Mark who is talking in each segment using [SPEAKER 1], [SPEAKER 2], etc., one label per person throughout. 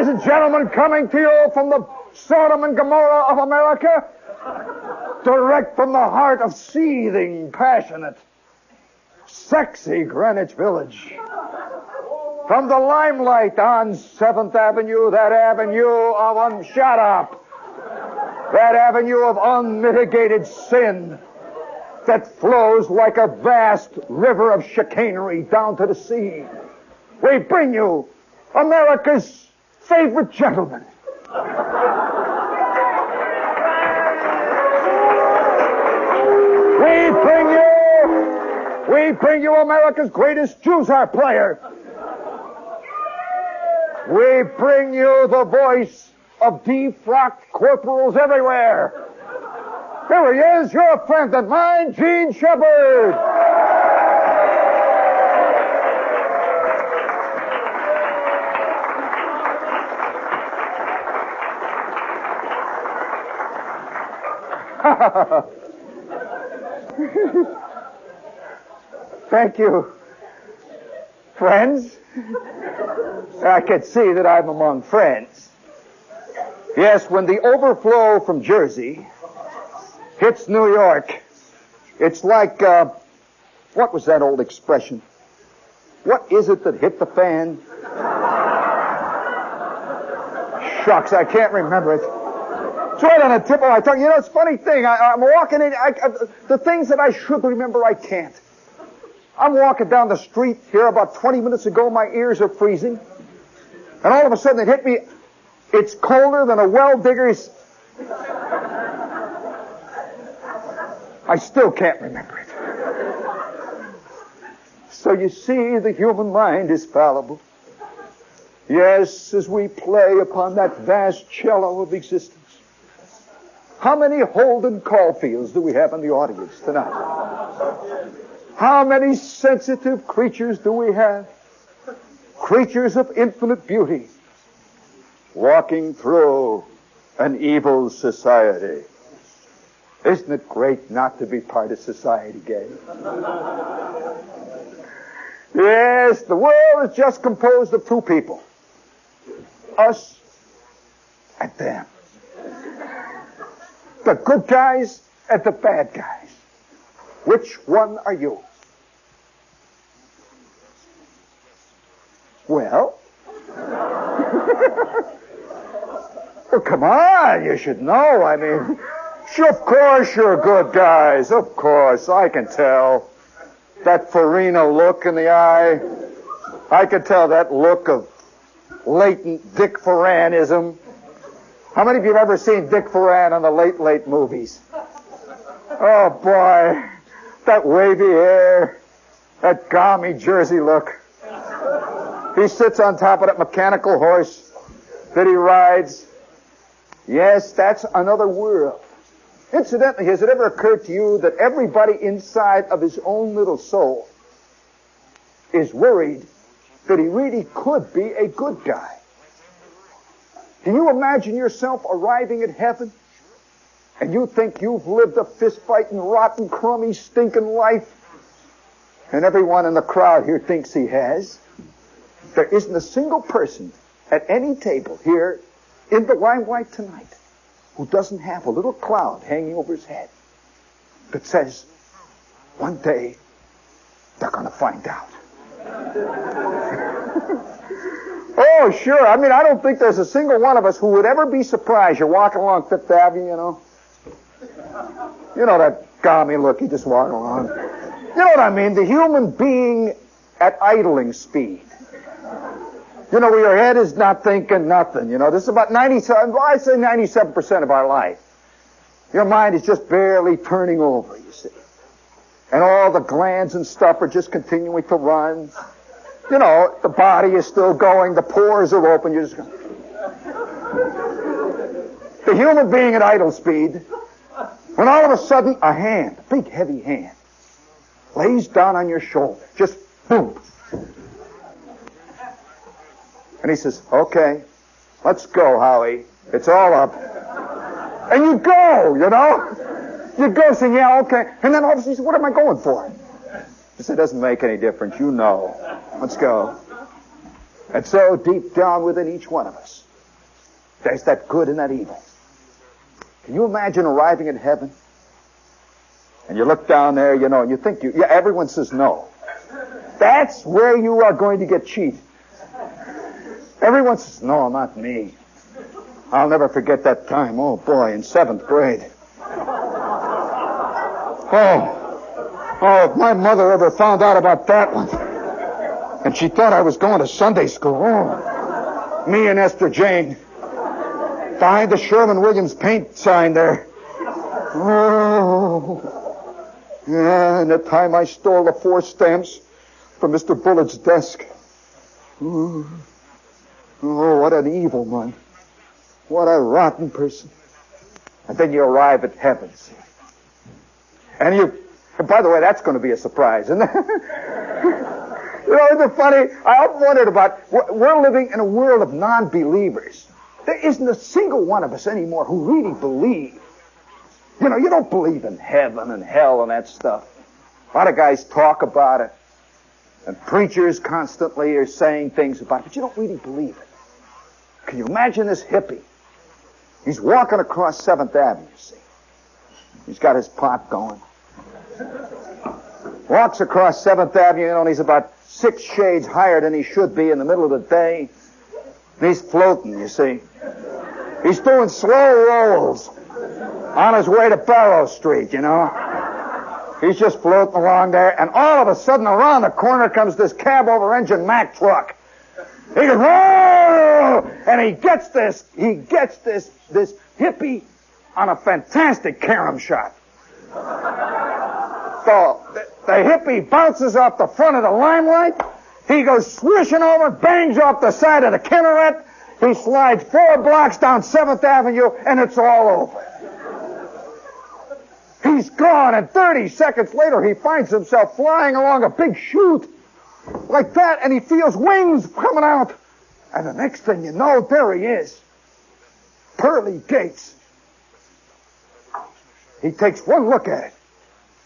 [SPEAKER 1] and gentlemen, coming to you from the Sodom and Gomorrah of America, direct from the heart of seething, passionate, sexy Greenwich Village. From the Limelight on 7th Avenue, that avenue of shut up. That avenue of unmitigated sin that flows like a vast river of chicanery down to the sea. We bring you America's favorite gentleman. We bring you America's greatest Juzar player. We bring you the voice of defrocked corporals everywhere. Here he is, your friend and mine, Gene Shepard. Thank you, friends. I can see that I'm among friends. Yes, when the overflow from Jersey hits New York, it's like, what was that old expression? What is it that hit the fan? Shucks, I can't remember it. It's right on the tip of my tongue. You know, it's a funny thing. I'm walking in, the things that I should remember, I can't. I'm walking down the street here about 20 minutes ago. My ears are freezing. And all of a sudden it hit me. It's colder than a well digger's. I still can't remember it. So you see, the human mind is fallible. Yes, as we play upon that vast cello of existence. How many Holden Caulfields do we have in the audience tonight? How many sensitive creatures do we have? Creatures of infinite beauty, walking through an evil society. Isn't it great not to be part of society, Gabe? Yes, the world is just composed of two people. Us and them. The good guys and the bad guys. Which one are you? Well, well, come on, you should know. I mean, sure, of course you're good guys. Of course, I can tell. That Farina look in the eye. I can tell that look of latent Dick Foranism. How many of you have ever seen Dick Foran on the late movies? Oh, boy. That wavy hair. That gaumy Jersey look. He sits on top of that mechanical horse that he rides. Yes, that's another world. Incidentally, has it ever occurred to you that everybody inside of his own little soul is worried that he really could be a good guy? Can you imagine yourself arriving at heaven and you think you've lived a fist-fighting, rotten, crummy, stinking life, and everyone in the crowd here thinks he has? There isn't a single person at any table here in the Limelight tonight who doesn't have a little cloud hanging over his head that says, one day they're going to find out. Oh, sure. I mean, I don't think there's a single one of us who would ever be surprised. You're walking along Fifth Avenue, you know. You know that gaumy look, you just walk along. You know what I mean? The human being at idling speed. You know, where your head is not thinking nothing. You know, this is about 97, well, I'd say 97% of our life. Your mind is just barely turning over, you see. And all the glands and stuff are just continuing to run. You know, the body is still going, the pores are open, you're just going. The human being at idle speed, when all of a sudden a hand, a big heavy hand, lays down on your shoulder, just boom. And he says, okay, let's go, Howie. It's all up. And you go, you know. You go saying, yeah, okay. And then all of a sudden he says, what am I going for? He said, it doesn't make any difference. You know. Let's go. And so deep down within each one of us, there's that good and that evil. Can you imagine arriving in heaven? And you look down there, and you think everyone says no. That's where you are going to get cheated. Everyone says, no, not me. I'll never forget that time. Oh, boy, in 7th grade. Oh, if my mother ever found out about that one. And she thought I was going to Sunday school. Oh, me and Esther Jane. Behind the Sherwin-Williams paint sign there. Oh. Yeah, and the time I stole the 4 stamps from Mr. Bullett's desk. Oh, what an evil one. What a rotten person. And then you arrive at heaven. See? And by the way, that's going to be a surprise, isn't it? Isn't it funny? I often wondered about, we're living in a world of non-believers. There isn't a single one of us anymore who really believe. You don't believe in heaven and hell and that stuff. A lot of guys talk about it. And preachers constantly are saying things about it, but you don't really believe it. Can you imagine this hippie? He's walking across 7th Avenue, see? He's got his pot going. Walks across 7th Avenue, and he's about 6 shades higher than he should be in the middle of the day. And he's floating, you see. He's doing slow rolls on his way to Barrow Street, He's just floating along there, and all of a sudden around the corner comes this cab-over-engine Mack truck. He goes, whoa! And he gets this hippie on a fantastic carom shot. So the hippie bounces off the front of the Limelight. He goes swishing over, bangs off the side of the Kinneret. He slides 4 blocks down 7th Avenue, and it's all over. He's gone, and 30 seconds later, he finds himself flying along a big chute like that, and he feels wings coming out. And the next thing you know, there he is. Pearly gates. He takes one look at it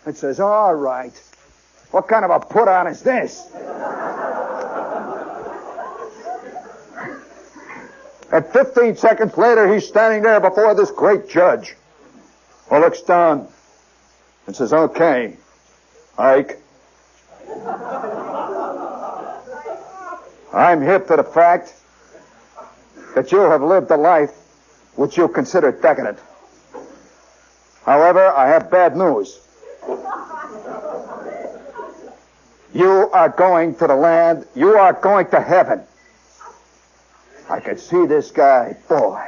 [SPEAKER 1] and says, all right, what kind of a put-on is this? And 15 seconds later, he's standing there before this great judge who looks down and says, okay, Ike, I'm hip to the fact that you have lived a life which you consider decadent. However, I have bad news. You are going to the land, you are going to heaven. I could see this guy, boy.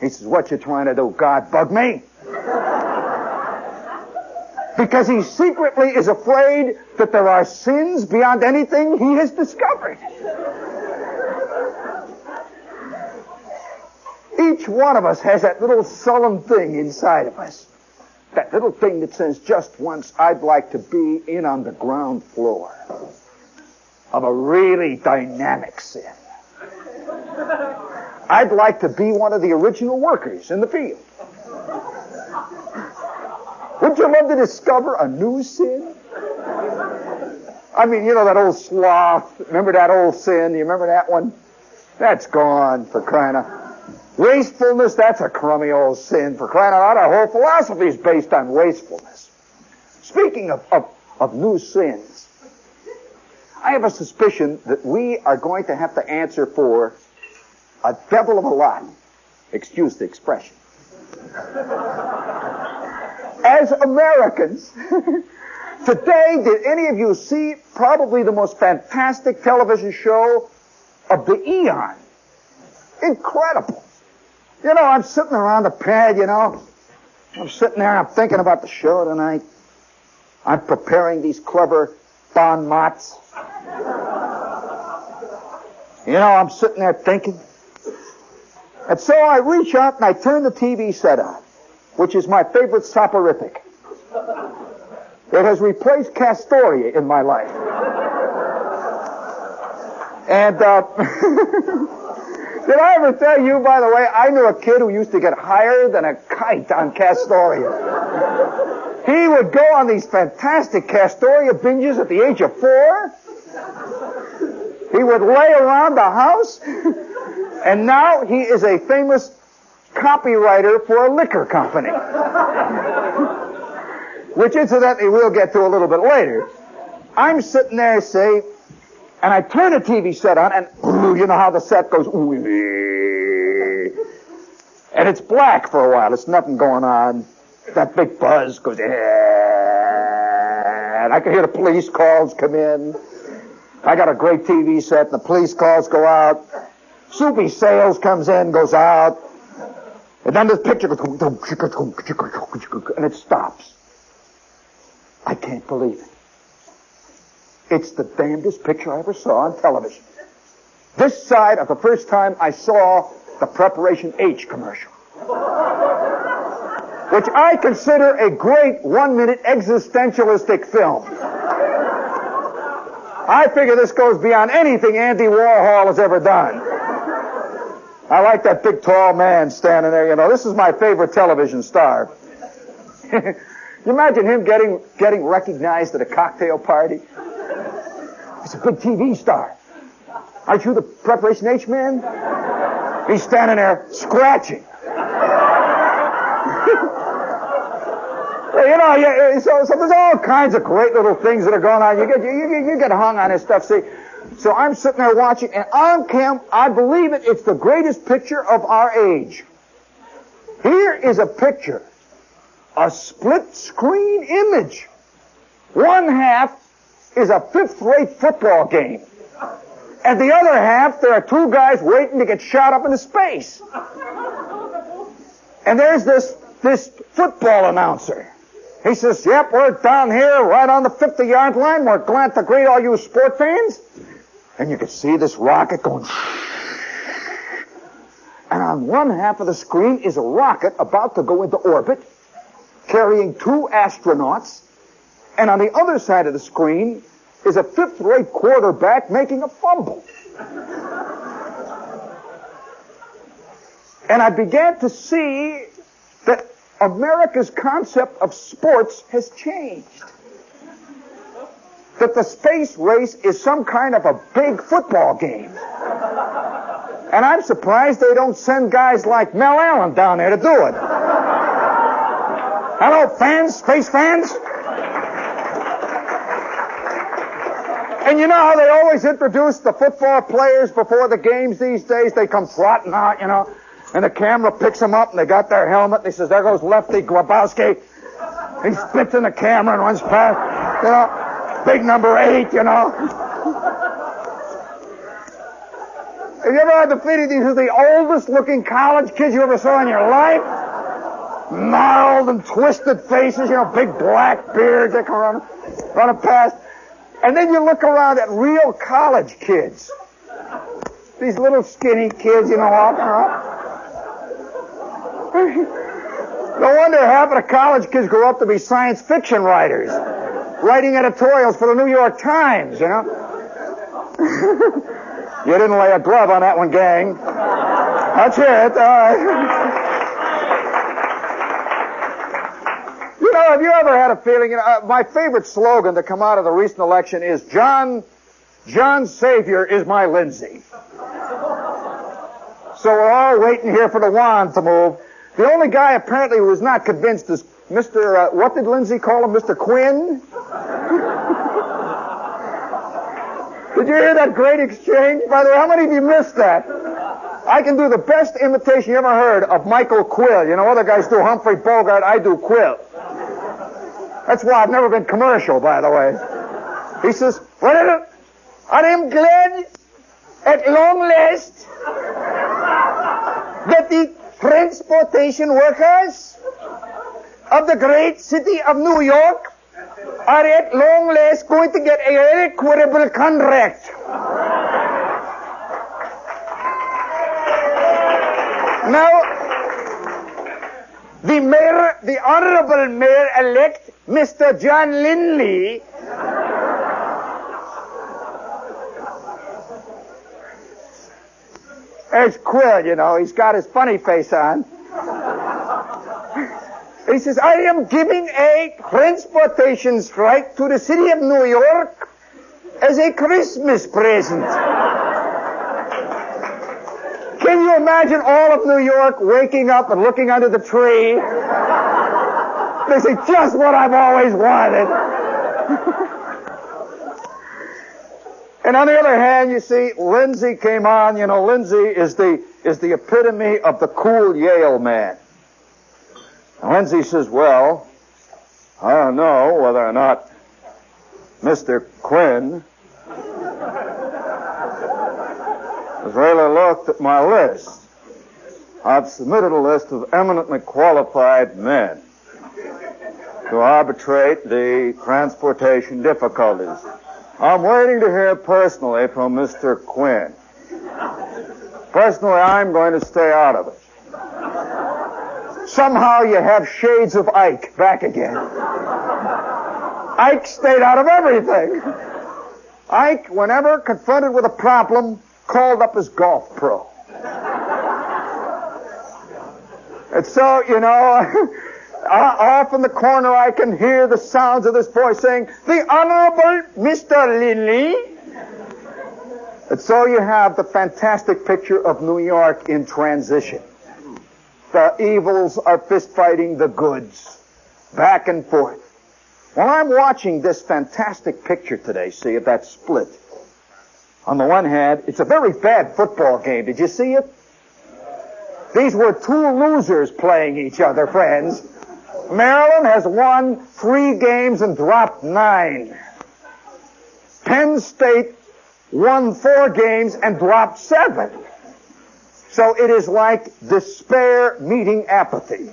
[SPEAKER 1] He says, what you trying to do, God, bug me? Because he secretly is afraid that there are sins beyond anything he has discovered. Each one of us has that little sullen thing inside of us. That little thing that says, just once I'd like to be in on the ground floor of a really dynamic sin. I'd like to be one of the original workers in the field. Would you love to discover a new sin? I mean, that old sloth. Remember that old sin? You remember that one? That's gone, for crying out. Wastefulness, that's a crummy old sin, for crying out. Our whole philosophy is based on wastefulness. Speaking of new sins, I have a suspicion that we are going to have to answer for a devil of a lot. Excuse the expression. As Americans, today, did any of you see probably the most fantastic television show of the eon? Incredible. I'm sitting around the pad, I'm sitting there, I'm thinking about the show tonight. I'm preparing these clever bon mots. I'm sitting there thinking. And so I reach out and I turn the TV set on, which is my favorite soporific. It has replaced Castoria in my life. And, did I ever tell you, by the way, I knew a kid who used to get higher than a kite on Castoria. He would go on these fantastic Castoria binges at the age of 4. He would lay around the house, and now he is a famous copywriter for a liquor company. Which, incidentally, we'll get to a little bit later. I'm sitting there, say, and I turn the TV set on, and ooh, you know how the set goes, ooh, and it's black for a while. There's nothing going on. That big buzz goes, and I can hear the police calls come in. I got a great TV set, and the police calls go out. Soupy Sales comes in, goes out. And then this picture goes, and it stops. I can't believe it. It's the damnedest picture I ever saw on television. This side of the first time I saw the Preparation H commercial, which I consider a great 1-minute existentialistic film. I figure this goes beyond anything Andy Warhol has ever done. I like that big, tall man standing there. You know, this is my favorite television star. You imagine him getting recognized at a cocktail party? He's a big TV star. Aren't you the Preparation H man? He's standing there scratching. You know, so there's all kinds of great little things that are going on. You get hung on this stuff. See, so I'm sitting there watching, and on cam, I believe it's the greatest picture of our age. Here is a picture, a split-screen image. One half is a fifth-rate football game, and the other half, there are two guys waiting to get shot up into space. And there's this football announcer. He says, yep, we're down here right on the 50-yard line. We're glad to greet all you sport fans. And you can see this rocket going. And on one half of the screen is a rocket about to go into orbit, carrying 2 astronauts. And on the other side of the screen is a fifth-rate quarterback making a fumble. And I began to see that America's concept of sports has changed. That the space race is some kind of a big football game. And I'm surprised they don't send guys like Mel Allen down there to do it. Hello, fans, space fans. And you know how they always introduce the football players before the games these days? They come trotting out, you know. And the camera picks them up, and they got their helmet, and he says, there goes Lefty Grabowski. He spits in the camera and runs past, you know, big number 8, you know. Have you ever had the feeling these are the oldest-looking college kids you ever saw in your life? Gnarled and twisted faces, you know, big black beards, they come running past. And then you look around at real college kids. These little skinny kids, you know, walking around. No wonder half of the college kids grow up to be science fiction writers, writing editorials for the New York Times, you know. You didn't lay a glove on that one, gang. That's it, all right. You know, have you ever had a feeling, you know, my favorite slogan to come out of the recent election is, John Savior is my Lindsay. So we're all waiting here for the wand to move. The only guy apparently who was not convinced is Mr. What did Lindsay call him? Mr. Quinn? Did you hear that great exchange? By the way, how many of you missed that? I can do the best imitation you ever heard of Michael Quill. You know, other guys do Humphrey Bogart, I do Quill. That's why I've never been commercial, by the way. He says, well, I am glad at long last that the transportation workers of the great city of New York are at long last going to get a equitable contract. Now, the honorable mayor-elect, Mr. John Linley, there's Quill, you know, he's got his funny face on. He says, I am giving a transportation strike to the city of New York as a Christmas present. Can you imagine all of New York waking up and looking under the tree? They say, just what I've always wanted. And on the other hand, you see, Lindsay came on. You know, Lindsay is the epitome of the cool Yale man. And Lindsay says, well, I don't know whether or not Mr. Quinn has really looked at my list. I've submitted a list of eminently qualified men to arbitrate the transportation difficulties. I'm waiting to hear personally from Mr. Quinn. Personally, I'm going to stay out of it. Somehow you have shades of Ike back again. Ike stayed out of everything. Ike, whenever confronted with a problem, called up his golf pro. And so, you know, off in the corner I can hear the sounds of this voice saying, the Honorable Mr. Linley. And so you have the fantastic picture of New York in transition. The evils are fist-fighting the goods, back and forth. Well, I'm watching this fantastic picture today, see, of that split. On the one hand, it's a very bad football game. Did you see it? These were two losers playing each other, friends. Maryland has won 3 games and dropped 9. Penn State won 4 games and dropped 7. So it is like despair meeting apathy.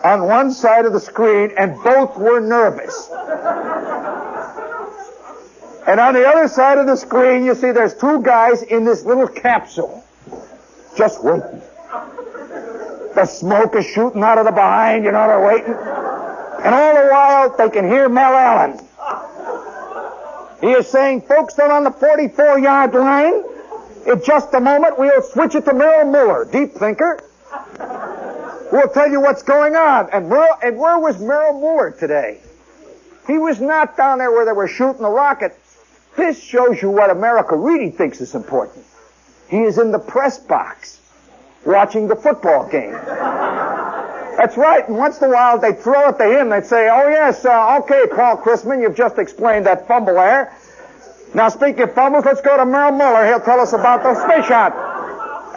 [SPEAKER 1] On one side of the screen, and both were nervous. And on the other side of the screen, you see there's 2 guys in this little capsule, just waiting. The smoke is shooting out of the behind, you know, they're waiting. And all the while, they can hear Mel Allen. He is saying, folks, they're on the 44-yard line. In just a moment, we'll switch it to Merrill Muller, deep thinker. We'll tell you what's going on. And where was Merrill Muller today? He was not down there where they were shooting the rocket. This shows you what America really thinks is important. He is in the press box, watching the football game. That's right, and once in a while they'd throw it to him. They'd say, oh yes, okay, Paul Chrisman, you've just explained that fumble there. Now speaking of fumbles, let's go to Merrill Muller. He'll tell us about the space shot.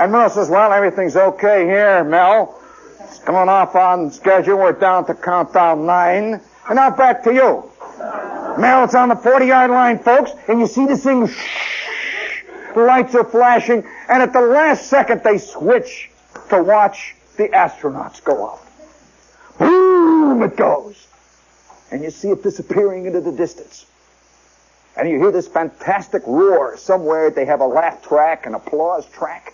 [SPEAKER 1] And Merrill says, well, everything's okay here, Mel. It's going off on schedule. We're down to countdown 9. And now back to you. Mel, it's on the 40-yard line, folks, and you see this thing, the lights are flashing, and at the last second they switch to watch the astronauts go up. Boom, it goes. And you see it disappearing into the distance. And you hear this fantastic roar. Somewhere they have a laugh track, an applause track.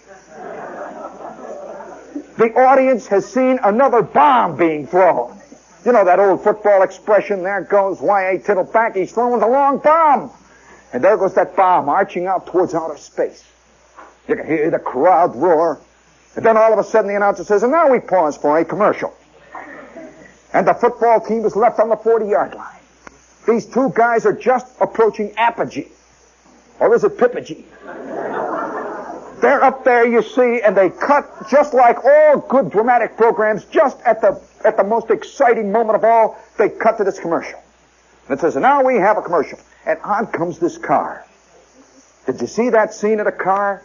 [SPEAKER 1] The audience has seen another bomb being thrown. You know that old football expression, there goes Y.A. Tittleback, he's throwing the long bomb. And there goes that bomb marching out towards outer space. You can hear the crowd roar. And then all of a sudden the announcer says, and now we pause for a commercial. And the football team is left on the 40-yard line. These 2 guys are just approaching apogee. Or is it pipogee? They're up there, you see, and they cut, just like all good dramatic programs, just at the most exciting moment of all, they cut to this commercial. And it says, and now we have a commercial. And on comes this car. Did you see that scene of the car?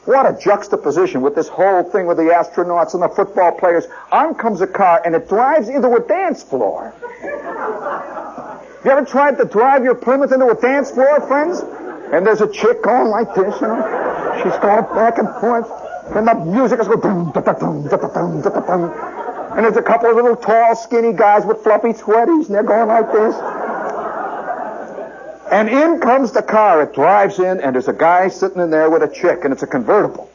[SPEAKER 1] What a juxtaposition with this whole thing with the astronauts and the football players. On comes a car, and it drives into a dance floor. You ever tried to drive your Plymouth into a dance floor, friends? And there's a chick going like this, you know. She's going back and forth. And the music is going dum, da, da, dum, da, da, dum, da, da, dum. And there's a couple of little tall, skinny guys with fluffy sweaties, and they're going like this. And in comes the car. It drives in, and there's a guy sitting in there with a chick, and it's a convertible.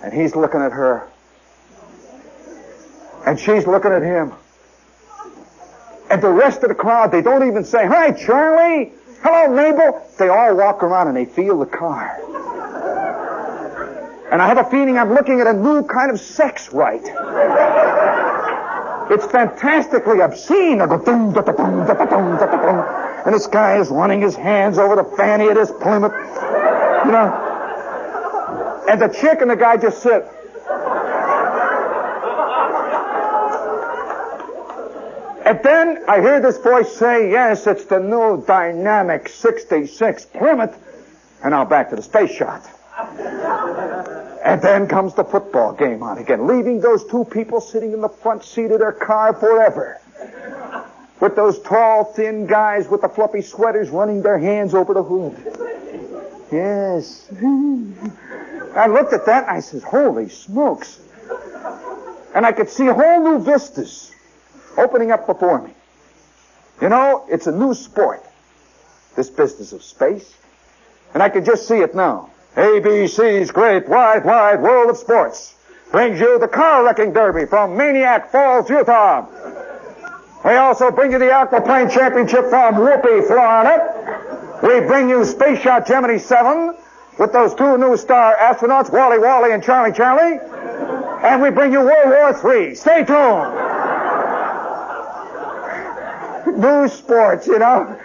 [SPEAKER 1] And he's looking at her. And she's looking at him. And the rest of the crowd, they don't even say, hi, Charlie. Hello, Mabel. They all walk around and they feel the car. And I have a feeling I'm looking at a new kind of sex rite. It's fantastically obscene. I go, dum, da, da, dum, da, da, dum, da, da, dum. And this guy is running his hands over the fanny of this Plymouth. You know. And the chick and the guy just sit. And then I hear this voice say, yes, it's the new dynamic 66 Plymouth. And now back to the space shot. And then comes the football game on again, leaving those two people sitting in the front seat of their car forever. With those tall, thin guys with the fluffy sweaters running their hands over the hood. Yes. I looked at that and I said, holy smokes. And I could see whole new vistas opening up before me. You know, it's a new sport, this business of space. And I can just see it now. ABC's great wide world of sports brings you the car wrecking derby from Maniac Falls, Utah. We also bring you the aquaplane championship from Whoopee, Florida. We bring you Space Shot Gemini 7 with those two new star astronauts, Wally and Charlie. And we bring you World War III. Stay tuned. New sports, you know.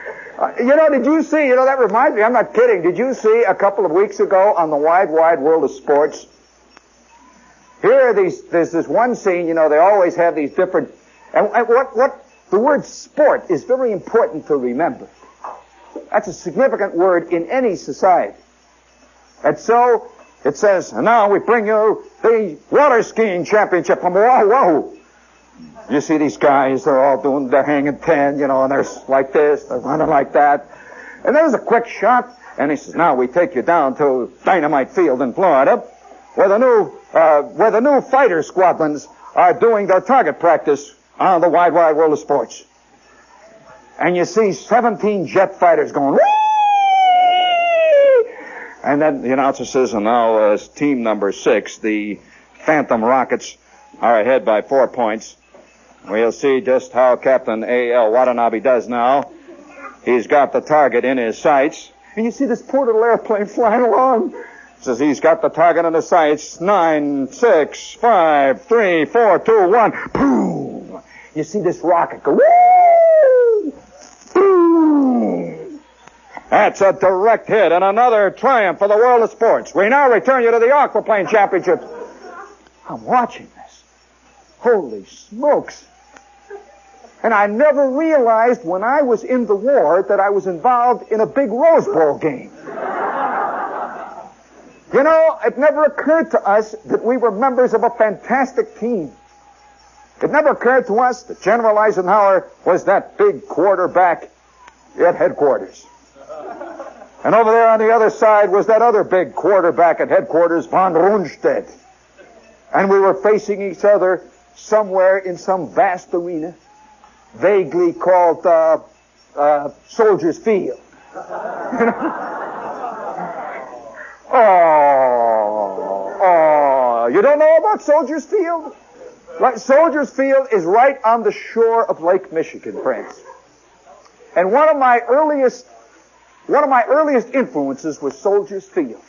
[SPEAKER 1] Did you see, that reminds me, I'm not kidding, did you see a couple of weeks ago on the wide world of sports? There's this one scene, they always have these different, and what the word sport is very important to remember. That's a significant word in any society. And so, it says, and now we bring you the water skiing championship from Oahu. You see these guys, they're hanging 10, and they're like this, they're running like that. And there's a quick shot, and he says, now we take you down to Dynamite Field in Florida, where the new fighter squadrons are doing their target practice on the wide world of sports. And you see 17 jet fighters going, whee! And then the announcer says, and now team number 6, the Phantom Rockets, are ahead by 4 points. We'll see just how Captain A.L. Watanabe does now. He's got the target in his sights. And you see this poor little airplane flying along. Says he's got the target in his sights. 9, 6, 5, 3, 4, 2, 1. Boom! You see this rocket go, woo! Boom! That's a direct hit and another triumph for the world of sports. We now return you to the Aquaplane Championships. I'm watching this. Holy smokes. And I never realized when I was in the war that I was involved in a big Rose Bowl game. It never occurred to us that we were members of a fantastic team. It never occurred to us that General Eisenhower was that big quarterback at headquarters. And over there on the other side was that other big quarterback at headquarters, von Rundstedt. And we were facing each other somewhere in some vast arena, vaguely called Soldiers Field. You don't know about Soldiers Field? Right, Soldiers Field is right on the shore of Lake Michigan, friends. And one of my earliest influences was Soldiers Field.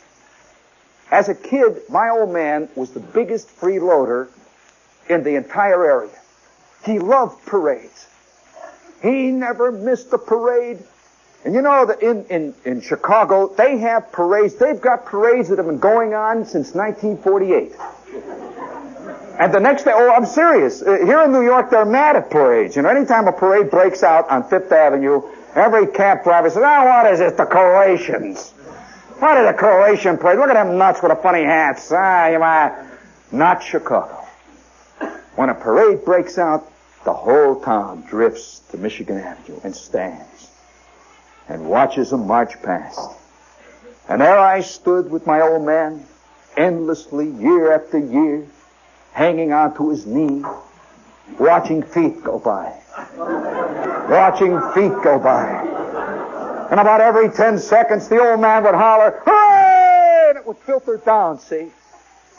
[SPEAKER 1] As a kid, my old man was the biggest freeloader in the entire area. He loved parades. He never missed a parade. And that in Chicago, they have parades. They've got parades that have been going on since 1948. And the next day, I'm serious. Here in New York, they're mad at parades. Anytime a parade breaks out on Fifth Avenue, every cab driver says, what is this, the Croatians? What is a Croatian parade? Look at them nuts with the funny hats. Not Chicago. When a parade breaks out, the whole town drifts to Michigan Avenue and stands and watches them march past. And there I stood with my old man, endlessly, year after year, hanging onto his knee, watching feet go by. Watching feet go by. And about every 10 seconds, the old man would holler, hooray! And it would filter down, see?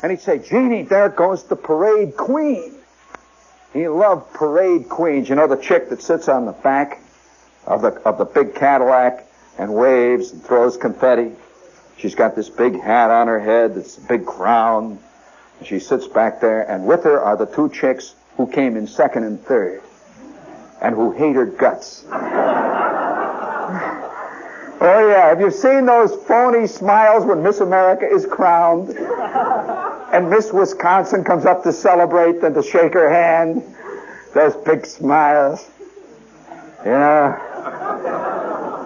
[SPEAKER 1] And he'd say, Jeannie, there goes the parade queen. He loved parade queens. The chick that sits on the back of the big Cadillac and waves and throws confetti. She's got this big hat on her head, this big crown. And she sits back there, and with her are the two chicks who came in second and third and who hate her guts. Oh, yeah. Have you seen those phony smiles when Miss America is crowned? And Miss Wisconsin comes up to celebrate and to shake her hand? Those big smiles. Yeah.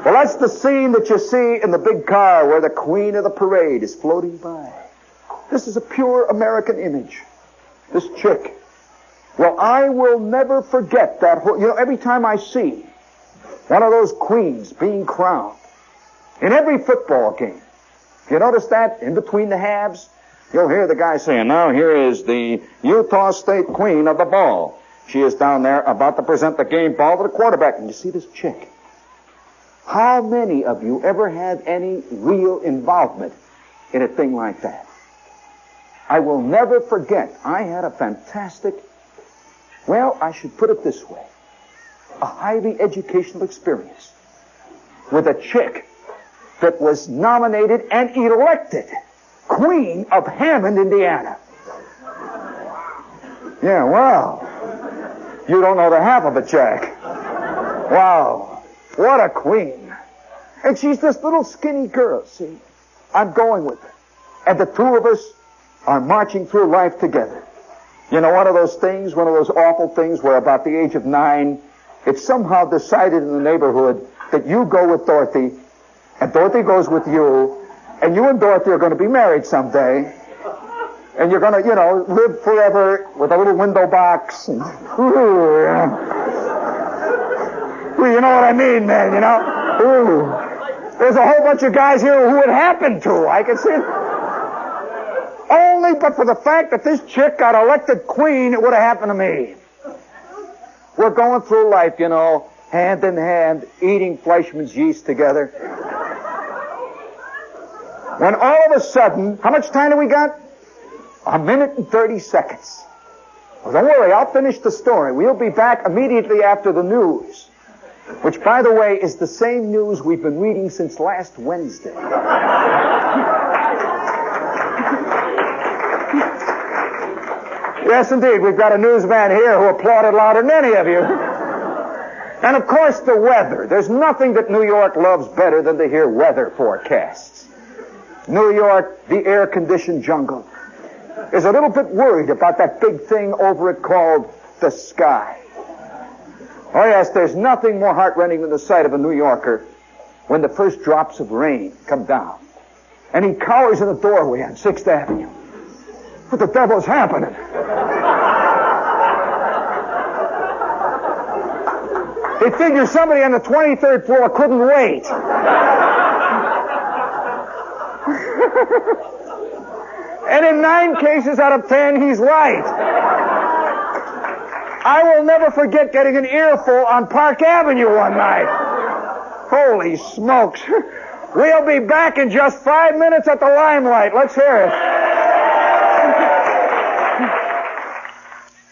[SPEAKER 1] Well, that's the scene that you see in the big car where the queen of the parade is floating by. This is a pure American image. This chick. Well, I will never forget that whole... You know, every time I see one of those queens being crowned, in every football game, you notice that in between the halves? You'll hear the guy saying, now here is the Utah State queen of the ball. She is down there about to present the game ball to the quarterback. And you see this chick. How many of you ever had any real involvement in a thing like that? I will never forget, I had a fantastic, well, I should put it this way, a highly educational experience with a chick that was nominated and elected Queen of Hammond, Indiana. Yeah, wow. You don't know the half of it, Jack. Wow. What a queen. And she's this little skinny girl, see? I'm going with her. And the two of us are marching through life together. You know, one of those things, one of those awful things where about the age of 9, it's somehow decided in the neighborhood that you go with Dorothy, and Dorothy goes with you, and you and Dorothy are going to be married someday, and you're going to, you know, live forever with a little window box. And, ooh, yeah. Ooh, you know what I mean, man, you know? Ooh. There's a whole bunch of guys here who it happened to. I can see it. Only but for the fact that this chick got elected queen, it would have happened to me. We're going through life, you know, hand in hand, eating Fleischmann's yeast together. When all of a sudden, how much time do we got? 1 minute and 30 seconds. Well, don't worry, I'll finish the story. We'll be back immediately after the news, which, by the way, is the same news we've been reading since last Wednesday. Yes, indeed. We've got a newsman here who applauded louder than any of you. And, of course, the weather. There's nothing that New York loves better than to hear weather forecasts. New York, the air-conditioned jungle, is a little bit worried about that big thing over it called the sky. Oh, yes, there's nothing more heartrending than the sight of a New Yorker when the first drops of rain come down. And he cowers in the doorway on 6th Avenue. What the devil's happening? He figures somebody on the 23rd floor couldn't wait. And in 9 cases out of 10, he's right. I will never forget getting an earful on Park Avenue one night. Holy smokes. We'll be back in just 5 minutes at the Limelight. Let's hear it.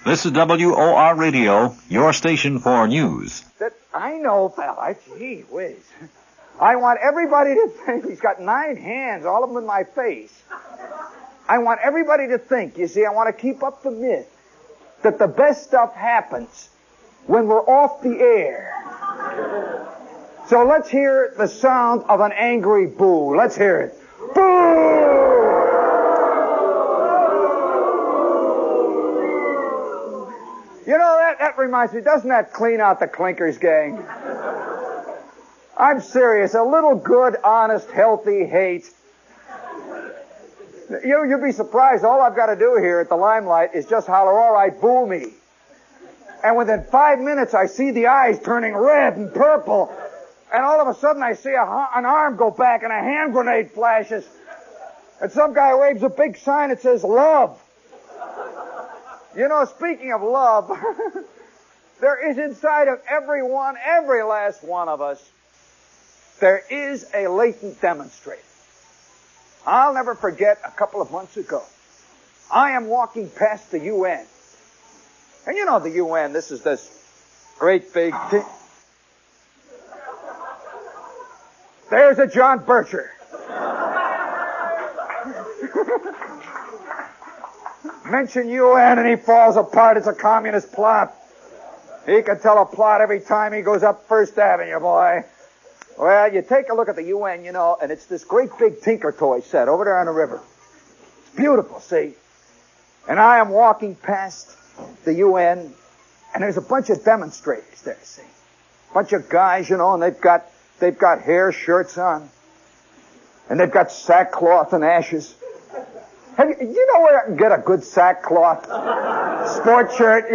[SPEAKER 2] This is WOR Radio, your station for news.
[SPEAKER 1] I know, fella. Gee whiz. I want everybody to think, he's got 9 hands, all of them in my face. I want everybody to think, you see, I want to keep up the myth that the best stuff happens when we're off the air. So let's hear the sound of an angry boo. Let's hear it. Boo! You know, that reminds me, doesn't that clean out the clinkers, gang? I'm serious. A little good, honest, healthy hate. You'll be surprised. All I've got to do here at the Limelight is just holler, all right, boo me. And within 5 minutes, I see the eyes turning red and purple. And all of a sudden, I see an arm go back and a hand grenade flashes. And some guy waves a big sign that says, love. You know, speaking of love, there is inside of everyone, every last one of us, there is a latent demonstrator. I'll never forget a couple of months ago, I am walking past the UN. And you know the UN, this is this great big thing. There's a John Bircher. Mention UN and he falls apart. It's a communist plot. He can tell a plot every time he goes up First Avenue, boy. Well, you take a look at the UN, and it's this great big Tinker Toy set over there on the river. It's beautiful, see? And I am walking past the UN, and there's a bunch of demonstrators there, see? A bunch of guys, and they've got hair shirts on. And they've got sackcloth and ashes. You know where I can get a good sackcloth sport shirt,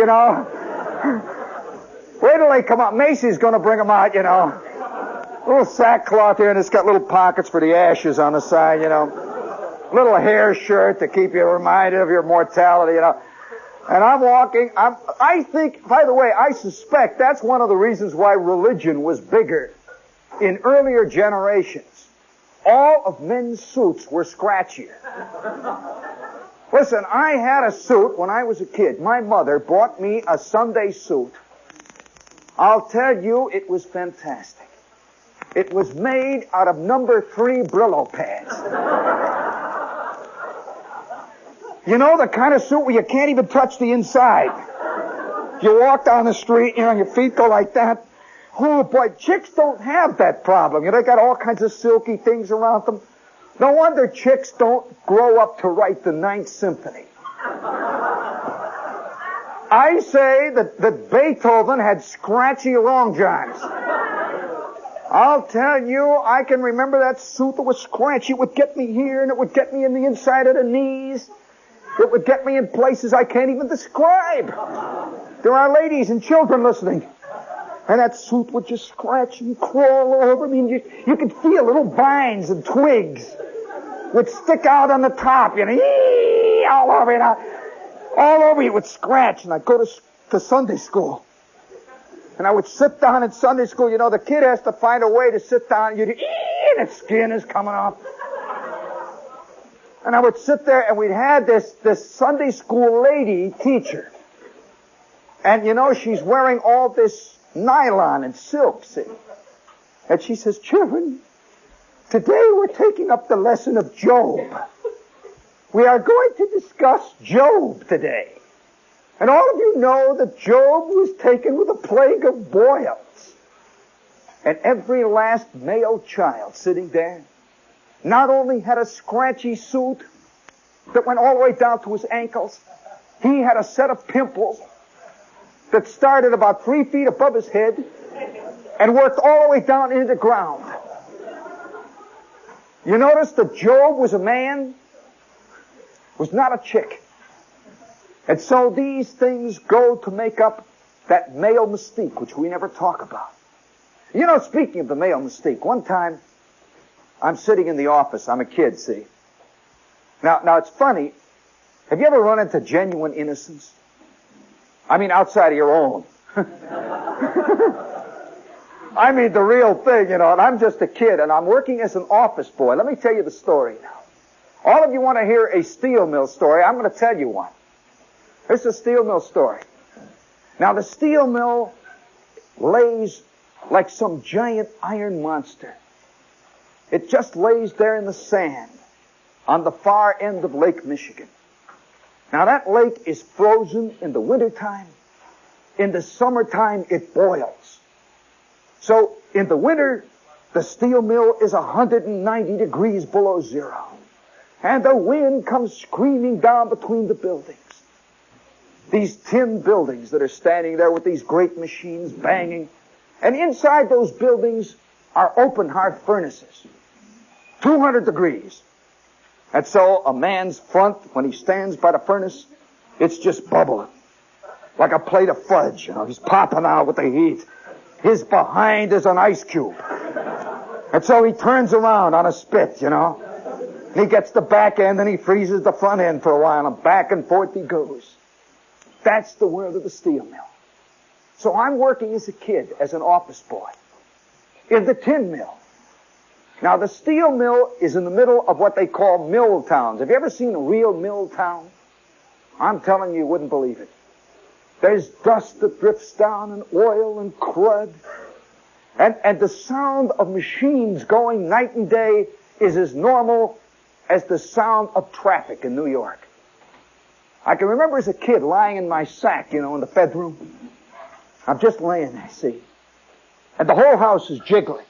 [SPEAKER 1] Wait till they come out. Macy's going to bring them out, Little sackcloth here, and it's got little pockets for the ashes on the side, Little hair shirt to keep you reminded of your mortality, And I'm walking. I think, by the way, I suspect that's one of the reasons why religion was bigger in earlier generations. All of men's suits were scratchier. Listen, I had a suit when I was a kid. My mother bought me a Sunday suit. I'll tell you, it was fantastic. It was made out of number 3 Brillo pads. The kind of suit where you can't even touch the inside. You walk down the street, your feet go like that. Oh, boy, chicks don't have that problem. They got all kinds of silky things around them. No wonder chicks don't grow up to write the Ninth Symphony. I say that Beethoven had scratchy long johns. I'll tell you, I can remember that suit that was scratchy. It would get me here, and it would get me in the inside of the knees. It would get me in places I can't even describe. There are ladies and children listening. And that suit would just scratch and crawl all over me. And you could feel little vines and twigs would stick out on the top. All over you. All over you would scratch. And I'd go to Sunday school. And I would sit down in Sunday school. The kid has to find a way to sit down. And its skin is coming off. And I would sit there, and we'd had this Sunday school lady teacher. And, she's wearing all this nylon and silk, see? And she says, children, today we're taking up the lesson of Job. We are going to discuss Job today. And all of you know that Job was taken with a plague of boils. And every last male child sitting there not only had a scratchy suit that went all the way down to his ankles, he had a set of pimples that started about 3 feet above his head and worked all the way down into the ground. You notice that Job was a man, was not a chick. And so these things go to make up that male mystique, which we never talk about. Speaking of the male mystique, one time I'm sitting in the office. I'm a kid, see? Now it's funny. Have you ever run into genuine innocence? I mean, outside of your own. I mean, the real thing, and I'm just a kid, and I'm working as an office boy. Let me tell you the story now. All of you want to hear a steel mill story. I'm going to tell you one. This is a steel mill story. Now, the steel mill lays like some giant iron monster. It just lays there in the sand on the far end of Lake Michigan. Now, that lake is frozen in the wintertime. In the summertime, it boils. So, in the winter, the steel mill is 190 degrees below zero. And the wind comes screaming down between the buildings. These tin buildings that are standing there with these great machines banging. And inside those buildings are open hearth furnaces. 200 degrees. And so a man's front, when he stands by the furnace, it's just bubbling. Like a plate of fudge, He's popping out with the heat. His behind is an ice cube. And so he turns around on a spit, He gets the back end and he freezes the front end for a while, and back and forth he goes. That's the world of the steel mill. So I'm working as a kid, as an office boy, in the tin mill. Now, the steel mill is in the middle of what they call mill towns. Have you ever seen a real mill town? I'm telling you, you wouldn't believe it. There's dust that drifts down, and oil and crud. And the sound of machines going night and day is as normal as the sound of traffic in New York. I can remember as a kid lying in my sack, in the bedroom. I'm just laying there, see? And the whole house is jiggling.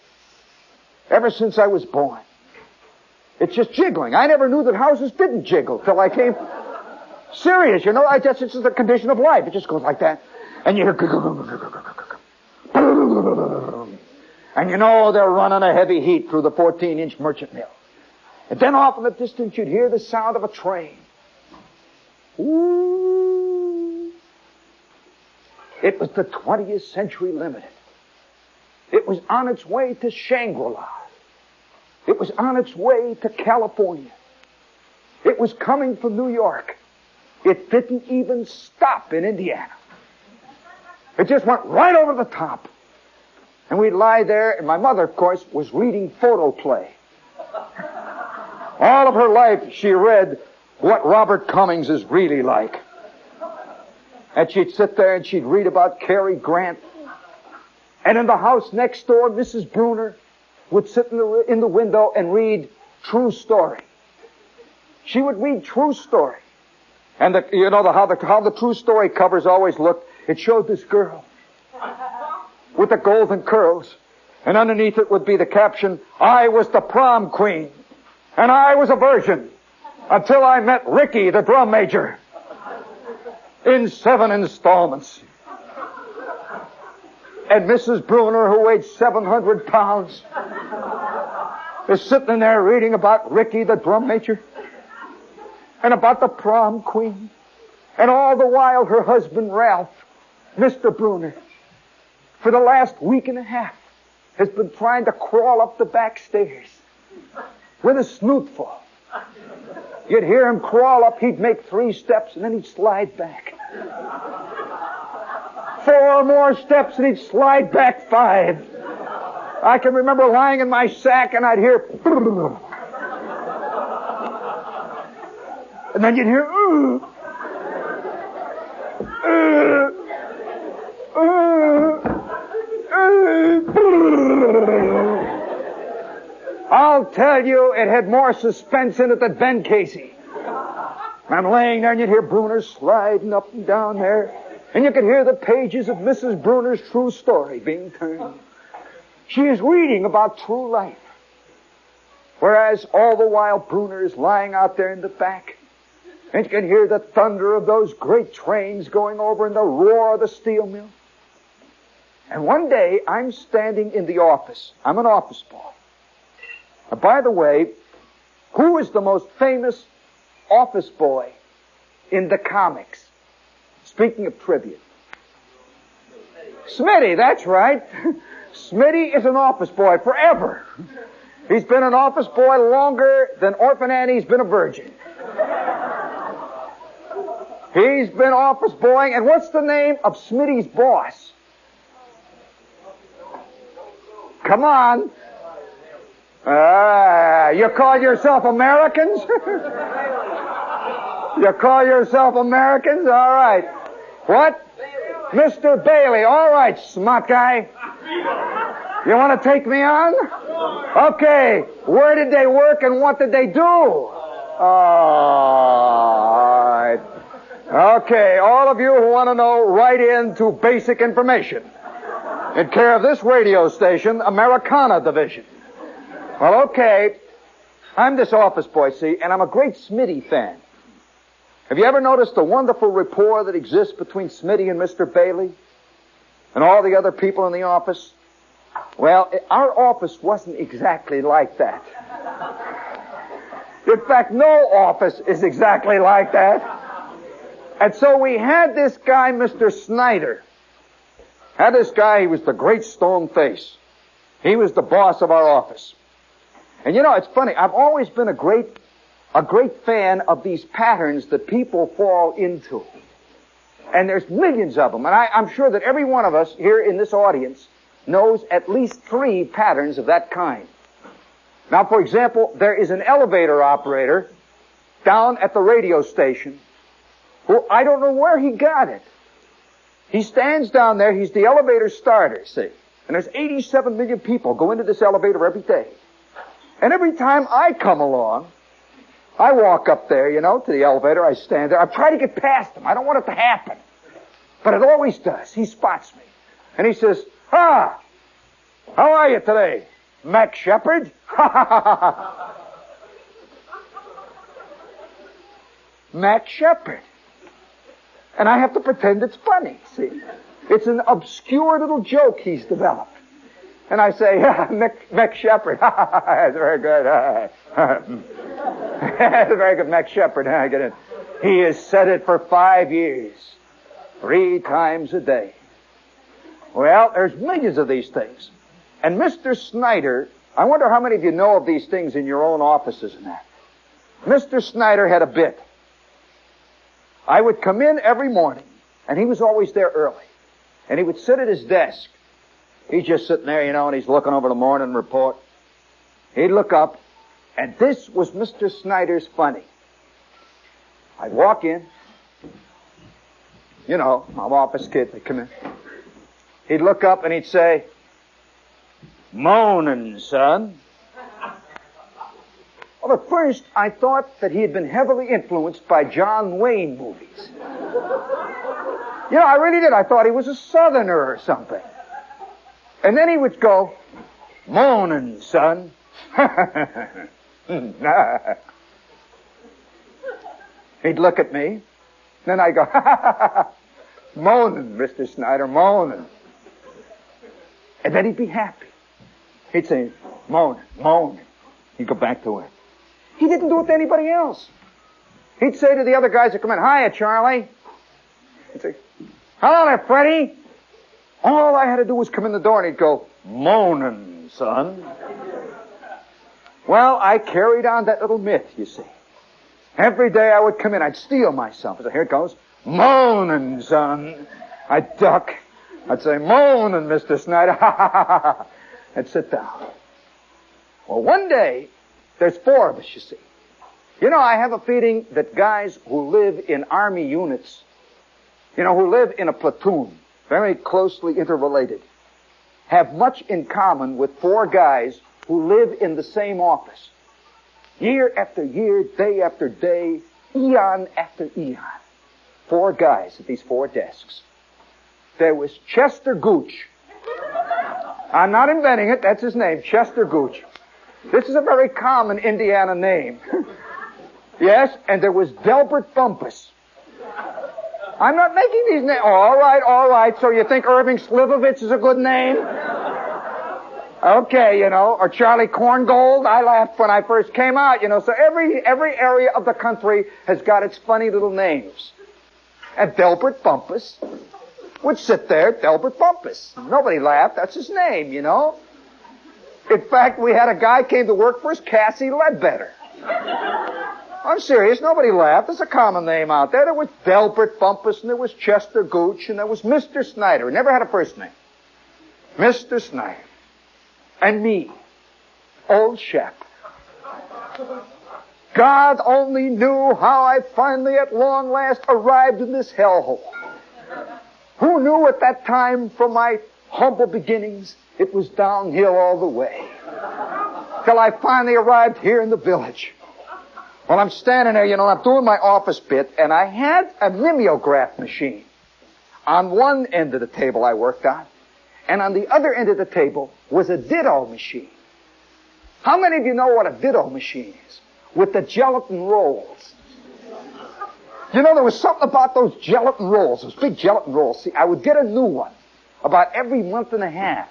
[SPEAKER 1] ever since I was born. It's just jiggling. I never knew that houses didn't jiggle till I came. Serious, you know, it's just a condition of life. It just goes like that. And you hear... And you know they're running a heavy heat through the 14-inch merchant mill. And then off in the distance you'd hear the sound of a train. Ooh. It was the 20th Century Limited. It was on its way to Shangri-La. It was on its way to California. It was coming from New York. It didn't even stop in Indiana. It just went right over the top. And we'd lie there, and my mother, of course, was reading photoplay. All of her life, she read What Robert Cummings Is Really Like. And she'd sit there and she'd read about Cary Grant. And in the house next door, Mrs. Bruner would sit in the window and read True Story. She would read True Story. And how the True Story covers always looked. It showed this girl with the golden curls. And underneath it would be the caption, I was the prom queen. And I was a virgin until I met Ricky, the drum major, in 7 installments. And Mrs. Bruner, who weighed 700 pounds, is sitting there reading about Ricky, the drum major, and about the prom queen. And all the while her husband, Ralph, Mr. Bruner, for the last week and a half, has been trying to crawl up the back stairs with a snootful. You'd hear him crawl up, he'd make 3 steps, and then he'd slide back. 4 more steps, and he'd slide back 5. I can remember lying in my sack, and I'd hear... And then you'd hear... I'll tell you, it had more suspense in it than Ben Casey. I'm laying there and you'd hear Bruner sliding up and down there. And you could hear the pages of Mrs. Bruner's True Story being turned. She is reading about true life. Whereas all the while Bruner is lying out there in the back. And you can hear the thunder of those great trains going over and the roar of the steel mill. And one day I'm standing in the office. I'm an office boy. And by the way, who is the most famous office boy in the comics? Speaking of trivia. Smitty, that's right. Smitty is an office boy forever. He's been an office boy longer than Orphan Annie's been a virgin. He's been office boying, and what's the name of Smitty's boss? Come on. You call yourself Americans? You call yourself Americans? All right. What? Mr. Bailey. All right, smart guy. You want to take me on? Okay. Where did they work and what did they do? All right. Okay, all of you who want to know, write in to Basic Information. In care of this radio station, Americana Division. Well, okay. I'm this office boy, see, and I'm a great Smitty fan. Have you ever noticed the wonderful rapport that exists between Smitty and Mr. Bailey and all the other people in the office? Well, our office wasn't exactly like that. In fact, no office is exactly like that. And so we had this guy, Mr. Snyder. Had this guy, he was the great stone face. He was the boss of our office. And you know, it's funny, I've always been a great fan of these patterns that people fall into. And there's millions of them. And I'm sure that every one of us here in this audience knows at least 3 patterns of that kind. Now, for example, there is an elevator operator down at the radio station who I don't know where he got it. He stands down there, he's the elevator starter, see. And there's 87 million people go into this elevator every day. And every time I come along, I walk up there, you know, to the elevator, I stand there, I try to get past him. I don't want it to happen. But it always does. He spots me. And he says, how are you today? Mac Shepard? Mac Shepard. And I have to pretend it's funny, see? It's an obscure little joke he's developed. And I say, Mac Shepard. That's very good. That's very good, Mac Shepard. I get it. He has said it for 5 years, 3 times a day. Well, there's millions of these things. And Mr. Snyder, I wonder how many of you know of these things in your own offices and that. Mr. Snyder had a bit. I would come in every morning, and he was always there early. And he would sit at his desk. He's just sitting there, you know, and he's looking over the morning report. He'd look up, and this was Mr. Snyder's funny. I'd walk in. You know, my office kid, they'd come in. He'd look up and he'd say, "Moanin', son." Well, at first, I thought that he had been heavily influenced by John Wayne movies. You know, I really did. I thought he was a Southerner or something. And then he would go, "Moanin', son." He'd look at me. Then I'd go, "Moanin', Mr. Snyder, moanin'." And then he'd be happy. He'd say, "Moanin', moanin'." He'd go back to it. He didn't do it to anybody else. He'd say to the other guys that come in, "Hiya, Charlie." He'd say, "Hello there, Freddie." All I had to do was come in the door and he'd go, "Moanin', son." Well, I carried on that little myth, you see. Every day I would come in, I'd steel myself. I'd say, "Here it goes. Moanin', son." I'd duck. I'd say, "Moanin', Mr. Snyder." I'd sit down. Well, one day, there's 4 of us, you see. You know, I have a feeling that guys who live in Army units, you know, who live in a platoon, very closely interrelated, have much in common with 4 guys who live in the same office. Year after year, day after day, eon after eon. 4 guys at these 4 desks. There was Chester Gooch. I'm not inventing it, that's his name, Chester Gooch. This is a very common Indiana name. Yes, and there was Delbert Bumpus. I'm not making these names. Oh, all right. So you think Irving Slivovitz is a good name? Okay, you know, or Charlie Korngold. I laughed when I first came out, you know. So every area of the country has got its funny little names. And Delbert Bumpus would sit there, Delbert Bumpus. Nobody laughed. That's his name, you know. In fact, we had a guy came to work for us, Cassie Ledbetter. I'm serious. Nobody laughed. There's a common name out there. There was Delbert Bumpus, and there was Chester Gooch, and there was Mr. Snyder. He never had a first name. Mr. Snyder. And me. Old Shep. God only knew how I finally, at long last, arrived in this hellhole. Who knew at that time, from my humble beginnings, it was downhill all the way. Till I finally arrived here in the village. Well, I'm standing there, you know, I'm doing my office bit, and I had a mimeograph machine on one end of the table I worked on, and on the other end of the table was a ditto machine. How many of you know what a ditto machine is? With the gelatin rolls. You know, there was something about those gelatin rolls, those big gelatin rolls. See, I would get a new one about every month and a half.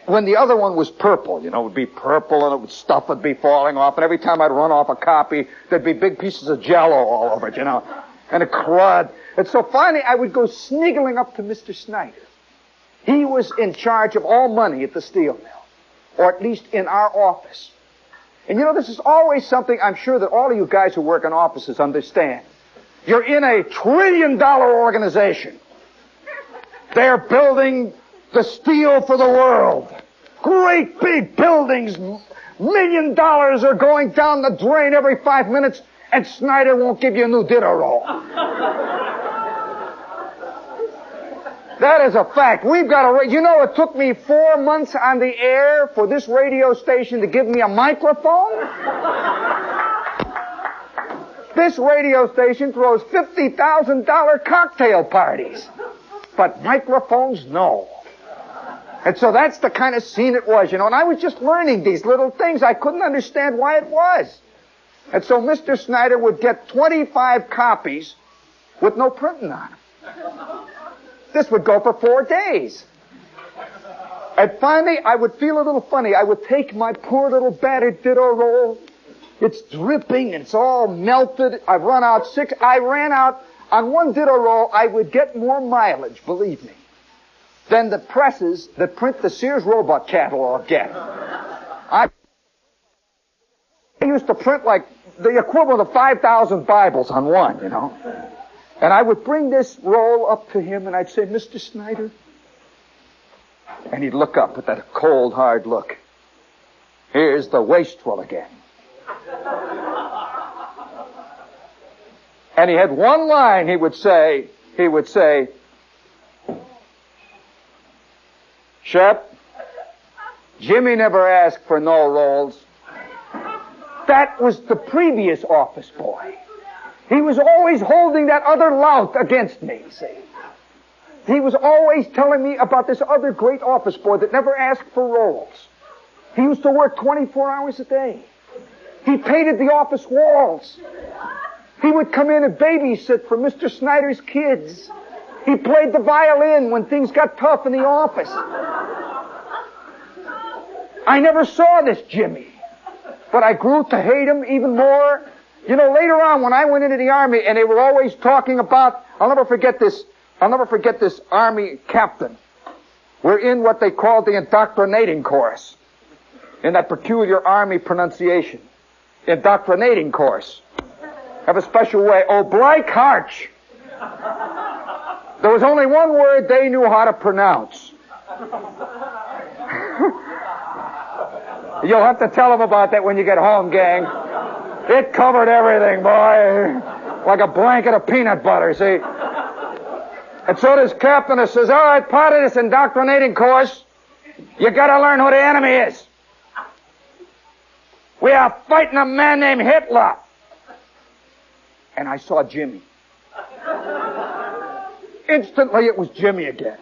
[SPEAKER 1] When the other one was purple, you know, it would be purple and stuff would be falling off, and every time I'd run off a copy, there'd be big pieces of Jell-O all over it, you know, and a crud. And so finally I would go sniggling up to Mr. Snyder. He was in charge of all money at the steel mill, or at least in our office. And you know, this is always something I'm sure that all of you guys who work in offices understand. You're in a $1 trillion organization. They're building the steel for the world. Great big buildings. $1 million are going down the drain every 5 minutes, and Snyder won't give you a new ditto roll. That is a fact. We've got you know, it took me 4 months on the air for this radio station to give me a microphone. This radio station throws $50,000 cocktail parties. But microphones, no. And so that's the kind of scene it was, and I was just learning these little things. I couldn't understand why it was. And so Mr. Snyder would get 25 copies with no printing on them. This would go for 4 days. And finally, I would feel a little funny. I would take my poor little battered ditto roll. It's dripping, and it's all melted. I ran out, on one ditto roll, I would get more mileage, believe me, than the presses that print the Sears Roebuck catalog get. I used to print like the equivalent of 5,000 Bibles on one, And I would bring this roll up to him, and I'd say, Mr. Snyder. And he'd look up with that cold, hard look. Here's the wastrel again. And he had one line he would say, Shep, Jimmy never asked for no rolls. That was the previous office boy. He was always holding that other lout against me, see. He was always telling me about this other great office boy that never asked for rolls. He used to work 24 hours a day. He painted the office walls. He would come in and babysit for Mr. Snyder's kids. He played the violin when things got tough in the office. I never saw this Jimmy, but I grew to hate him even more. Later on when I went into the Army and they were always talking about, I'll never forget this Army captain. We're in what they called the indoctrinating course, in that peculiar Army pronunciation. Indoctrinating course. Have a special way. Oblique Harch. There was only one word they knew how to pronounce. You'll have to tell them about that when you get home, gang. It covered everything, boy. Like a blanket of peanut butter, see? And so this captain says, all right, part of this indoctrinating course, you gotta learn who the enemy is. We are fighting a man named Hitler. And I saw Jimmy. Instantly it was Jimmy again.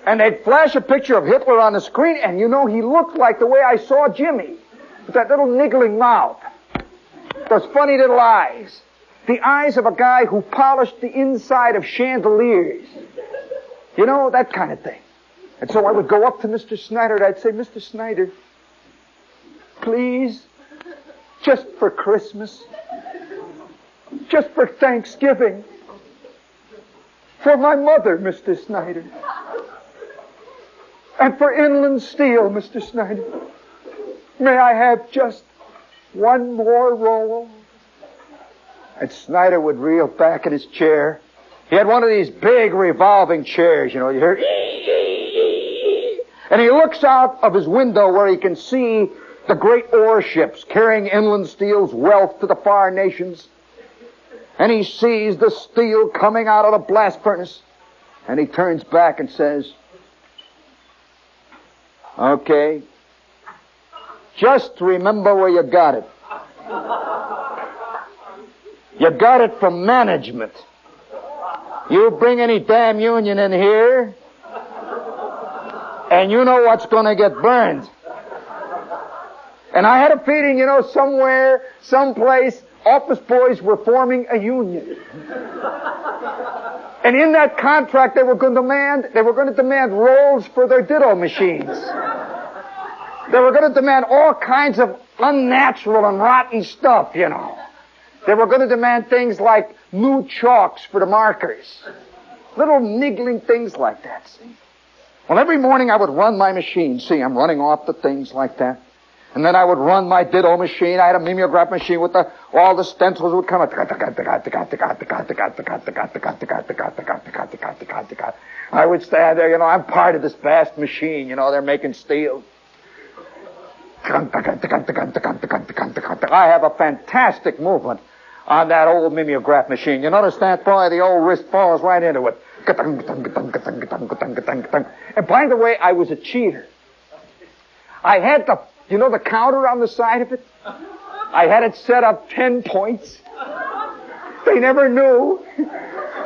[SPEAKER 1] And they'd flash a picture of Hitler on the screen, and he looked like the way I saw Jimmy. With that little niggling mouth. Those funny little eyes. The eyes of a guy who polished the inside of chandeliers. That kind of thing. And so I would go up to Mr. Snyder and I'd say, Mr. Snyder, please, just for Christmas, just for Thanksgiving, for my mother, Mr. Snyder, and for Inland Steel, Mr. Snyder, may I have just one more roll? And Snyder would reel back in his chair. He had one of these big revolving chairs, you hear, and he looks out of his window where he can see the great ore ships carrying Inland Steel's wealth to the far nations. And he sees the steel coming out of the blast furnace. And he turns back and says, okay, just remember where you got it. You got it from management. You bring any damn union in here, and you know what's going to get burned. And I had a feeling, somewhere, someplace, office boys were forming a union. And in that contract, they were going to demand rolls for their ditto machines. They were going to demand all kinds of unnatural and rotten stuff, They were going to demand things like new chalks for the markers. Little niggling things like that, see? Well, every morning I would run my machine. See, I'm running off the things like that. And then I would run my ditto machine. I had a mimeograph machine with all the stencils would come. I would stand there, I'm part of this vast machine, they're making steel. I have a fantastic movement on that old mimeograph machine. You notice that, boy? The old wrist falls right into it. And by the way, I was a cheater. I had the counter on the side of it? I had it set up 10 points. They never knew.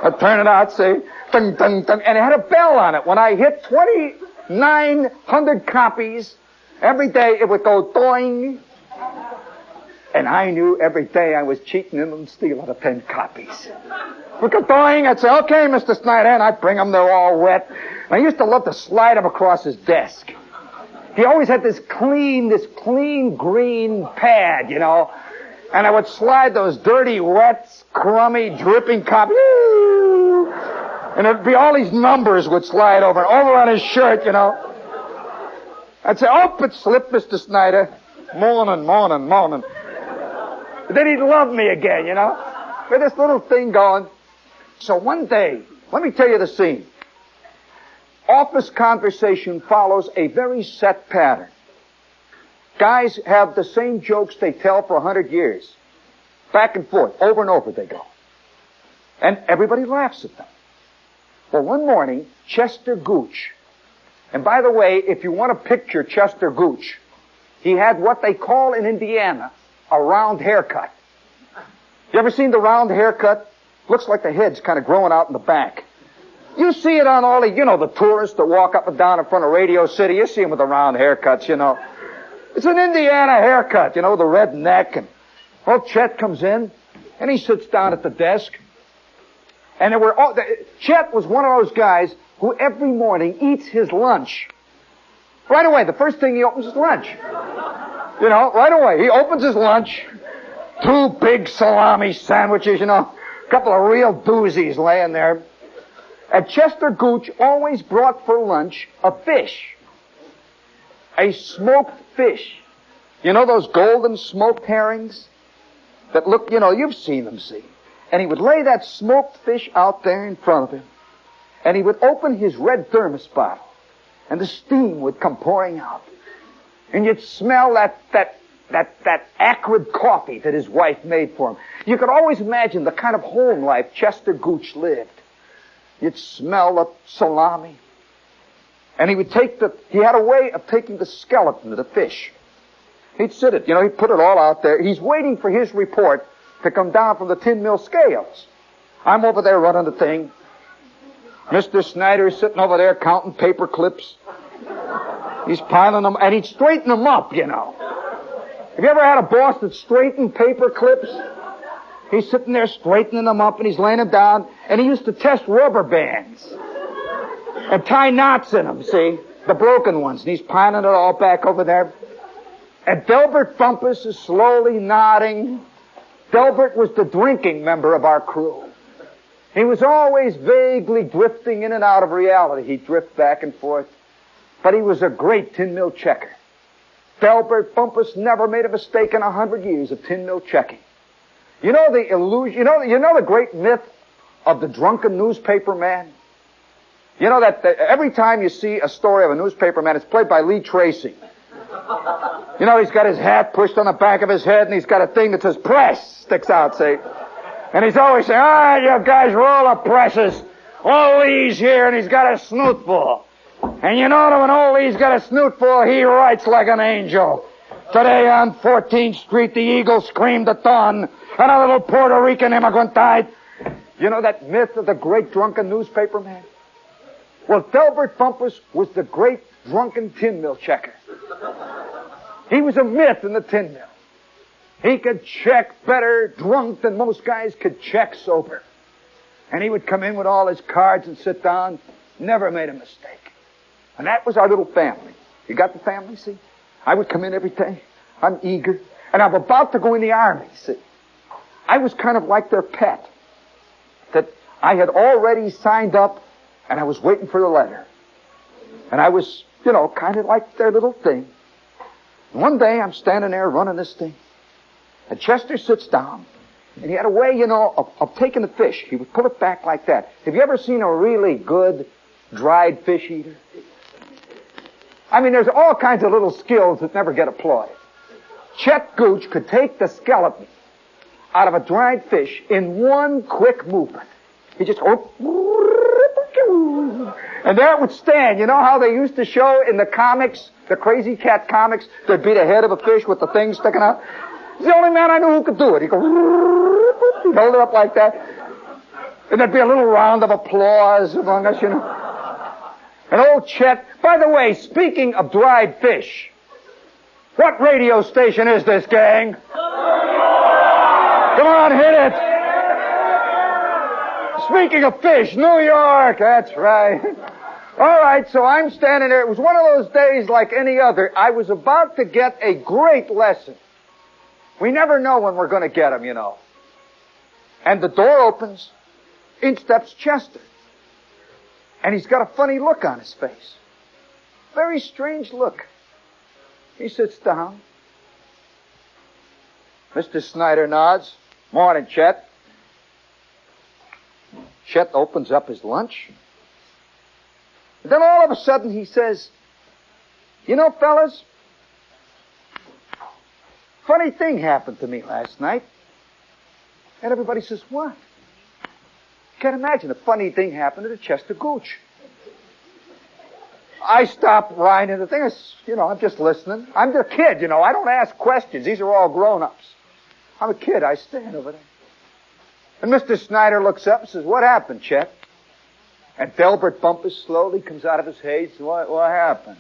[SPEAKER 1] I'd turn it out, say, dun, dun, dun, and it had a bell on it. When I hit 20 900 copies. Every day it would go doing. And I knew every day I was cheating him and stealing the 10 copies. It would go doing. I'd say, okay, Mr. Snyder, and I'd bring them. They're all wet. And I used to love to slide them across his desk. He always had this clean green pad, you know. And I would slide those dirty, wet, crummy, dripping copies. And it'd be all these numbers would slide over on his shirt, you know. I'd say, oh, it slipped, Mr. Snyder. Morning. Then he'd love me again, you know, with this little thing going. So one day, let me tell you the scene. Office conversation follows a very set pattern. Guys have the same jokes they tell for 100 years. Back and forth, over and over they go. And everybody laughs at them. Well, one morning, Chester Gooch, and by the way, if you want to picture Chester Gooch, he had what they call in Indiana a round haircut. You ever seen the round haircut? Looks like the head's kind of growing out in the back. You see it on all the, the tourists that walk up and down in front of Radio City. You see them with the round haircuts, It's an Indiana haircut, the red neck. And, well, Chet comes in, and he sits down at the desk. And Chet was one of those guys who every morning eats his lunch. Right away, the first thing he opens is lunch. Right away. He opens his lunch, 2 big salami sandwiches, a couple of real doozies laying there. And Chester Gooch always brought for lunch a fish. A smoked fish. Those golden smoked herrings that look, you've seen them, see. And he would lay that smoked fish out there in front of him. And he would open his red thermos bottle. And the steam would come pouring out. And you'd smell that acrid coffee that his wife made for him. You could always imagine the kind of home life Chester Gooch lived. You'd smell the salami. And he had a way of taking the skeleton of the fish. He'd sit it, he'd put it all out there. He's waiting for his report to come down from the tin mill scales. I'm over there running the thing. Mr. Snyder's sitting over there counting paper clips. He's piling them, and he'd straighten them up, Have you ever had a boss that straightened paper clips? He's sitting there straightening them up, and he's laying them down, and he used to test rubber bands and tie knots in them, see? The broken ones, and he's piling it all back over there. And Delbert Bumpus is slowly nodding. Delbert was the drinking member of our crew. He was always vaguely drifting in and out of reality. He'd drift back and forth. But he was a great tin mill checker. Delbert Bumpus never made a mistake in 100 years of tin mill checking. The illusion, the great myth of the drunken newspaper man? That every time you see a story of a newspaper man, it's played by Lee Tracy. He's got his hat pushed on the back of his head, and he's got a thing that says press sticks out, see? And he's always saying, all right, you guys, roll the presses. Old Lee's here, and he's got a snoot full. And when old Lee's got a snoot full, he writes like an angel. Today on 14th Street, the eagle screamed at dawn, and a little Puerto Rican immigrant died. That myth of the great drunken newspaper man? Well, Delbert Bumpus was the great drunken tin mill checker. He was a myth in the tin mill. He could check better drunk than most guys could check sober. And he would come in with all his cards and sit down. Never made a mistake. And that was our little family. You got the family, see? I would come in every day. I'm eager. And I'm about to go in the army, see? I was kind of like their pet. That I had already signed up, and I was waiting for the letter. And I was, kind of like their little thing. And one day I'm standing there running this thing. And Chester sits down, and he had a way, of taking the fish. He would pull it back like that. Have you ever seen a really good dried fish eater? I mean, there's all kinds of little skills that never get applauded. Chet Gooch could take the skeleton out of a dried fish in one quick movement. He just, and there it would stand. You know how they used to show in the comics, the Crazy Cat comics, there'd be the head of a fish with the thing sticking out? He's the only man I knew who could do it. He'd go, he'd hold it up like that. And there'd be a little round of applause among us, And old Chet, by the way, speaking of dried fish, what radio station is this, gang? Come on, hit it. Speaking of fish, New York, that's right. All right, so I'm standing there. It was one of those days like any other. I was about to get a great lesson. We never know when we're going to get them, you know. And the door opens. In steps Chester. And he's got a funny look on his face. Very strange look. He sits down. Mr. Snyder nods. Morning, Chet. Chet opens up his lunch. And then all of a sudden he says, you know, fellas, funny thing happened to me last night. And everybody says, what? Can't imagine a funny thing happened to the Chester Gooch. I stopped whining the thing. I'm just listening. I'm the kid, you know. I don't ask questions. These are all grown-ups. I'm a kid. I stand over there. And Mr. Snyder looks up and says, what happened, Chet? And Delbert Bumpus slowly comes out of his haze. What happened?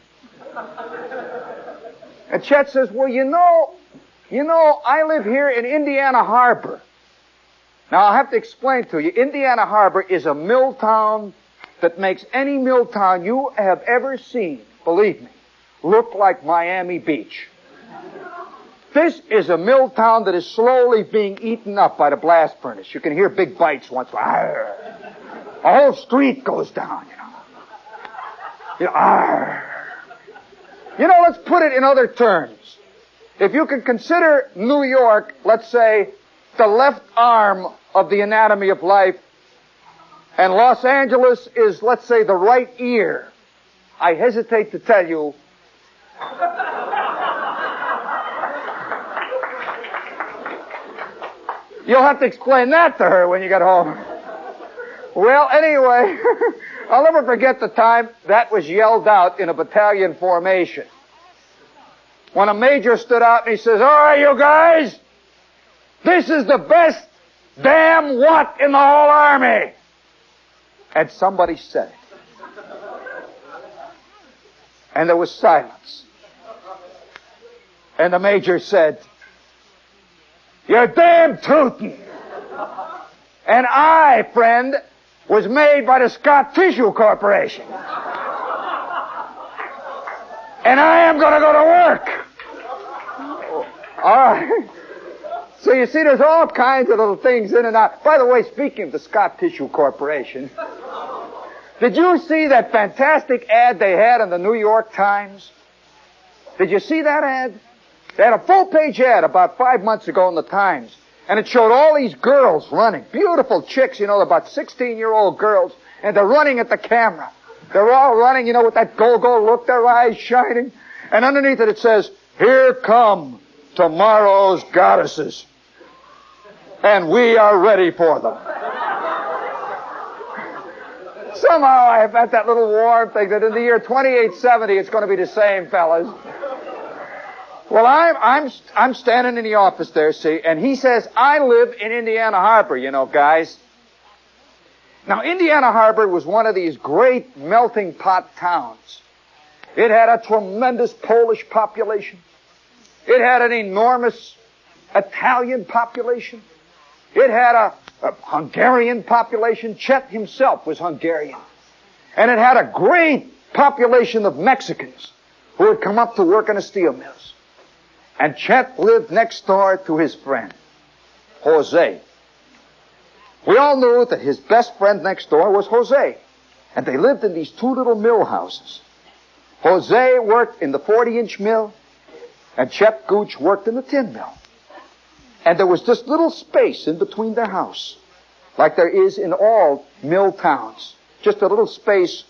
[SPEAKER 1] And Chet says, well, you know, I live here in Indiana Harbor. Now, I'll have to explain to you. Indiana Harbor is a mill town that makes any mill town you have ever seen, believe me, look like Miami Beach. This is a mill town that is slowly being eaten up by the blast furnace. You can hear big bites once. A whole street goes down, you know. You know, let's put it in other terms. If you can consider New York, let's say, the left arm of the anatomy of life, and Los Angeles is, let's say, the right ear, I hesitate to tell you you'll have to explain that to her when you get home. Well, anyway, I'll never forget the time that was yelled out in a battalion formation. When a major stood out and he says, all right, you guys, this is the best damn what in the whole army. And somebody said it. And there was silence. And the major said, you're damn tootin'. And I, friend, was made by the Scott Tissue Corporation. And I am going to go to work. All right. So you see, there's all kinds of little things in and out. By the way, speaking of the Scott Tissue Corporation, did you see that fantastic ad they had in the New York Times? Did you see that ad? They had a full-page ad about 5 months ago in the Times, and it showed all these girls running. Beautiful chicks, you know, about 16-year-old girls, and they're running at the camera. They're all running, you know, with that go-go look, their eyes shining. And underneath it, it says, here come tomorrow's goddesses. And we are ready for them. Somehow I have had that little warm thing that in the year 2870 it's going to be the same, fellas. Well, I'm standing in the office there, see, and he says, I live in Indiana Harbor, you know, guys. Now, Indiana Harbor was one of these great melting pot towns. It had a tremendous Polish population. It had an enormous Italian population. It had a Hungarian population. Chet himself was Hungarian. And it had a great population of Mexicans who had come up to work in the steel mills. And Chet lived next door to his friend, Jose. We all knew that his best friend next door was Jose. And they lived in these two little mill houses. Jose worked in the 40-inch mill, and Chet Gooch worked in the tin mill. And there was this little space in between their house, like there is in all mill towns. Just a little space.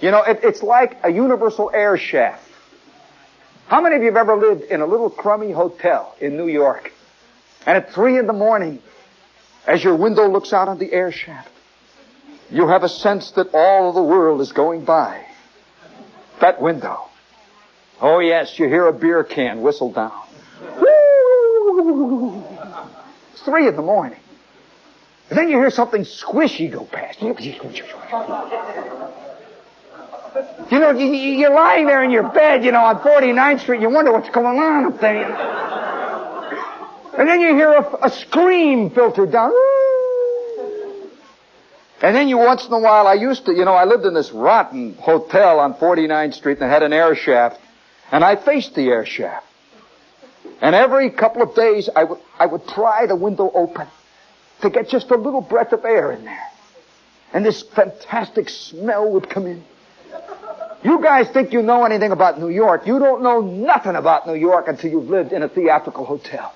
[SPEAKER 1] You know, it's like a universal air shaft. How many of you have ever lived in a little crummy hotel in New York? And at 3 a.m, as your window looks out on the air shaft, you have a sense that all of the world is going by that window. Oh, yes, you hear a beer can whistle down. Woo! It's 3 a.m. And then you hear something squishy go past. You know, you're lying there in your bed, you know, on 49th Street. You wonder what's going on up there. You know? And then you hear a scream filter down. And then you once in a while, I lived in this rotten hotel on 49th Street and it had an air shaft. And I faced the air shaft. And every couple of days, I would pry the window open to get just a little breath of air in there. And this fantastic smell would come in. You guys think you know anything about New York. You don't know nothing about New York until you've lived in a theatrical hotel.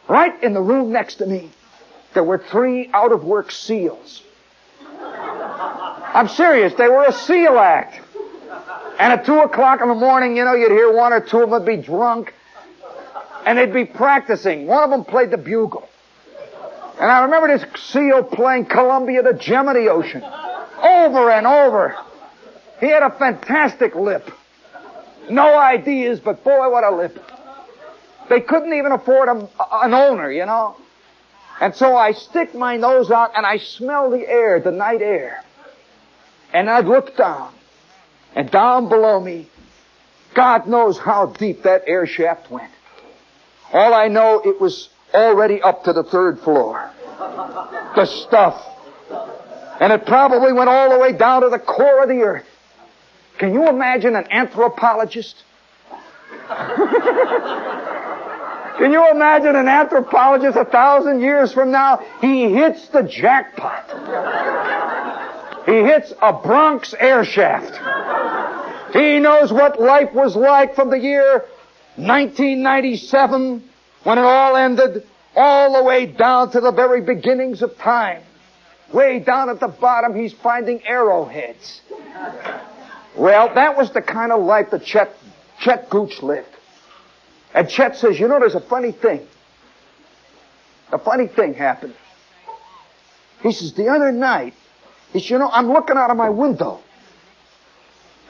[SPEAKER 1] Right in the room next to me, there were 3 out-of-work SEALs. I'm serious. They were a SEAL act. And at 2 o'clock in the morning, you know, you'd hear 1 or 2 of them would be drunk. And they'd be practicing. One of them played the bugle. And I remember this SEAL playing Columbia, the Gem of the Ocean. Over and over. He had a fantastic lip. No ideas, but boy, what a lip. They couldn't even afford an owner, you know. And so I stick my nose out and I smell the air, the night air. And I'd look down. And down below me, God knows how deep that air shaft went. All I know, it was already up to the 3rd floor. The stuff. And it probably went all the way down to the core of the earth. Can you imagine an anthropologist? Can you imagine an anthropologist 1,000 years from now? He hits the jackpot. He hits a Bronx air shaft. He knows what life was like from the year 1997, when it all ended, all the way down to the very beginnings of time. Way down at the bottom, he's finding arrowheads. Well, that was the kind of life that Chet Gooch lived. And Chet says, you know, there's a funny thing. A funny thing happened. He says, the other night, he says, you know, I'm looking out of my window,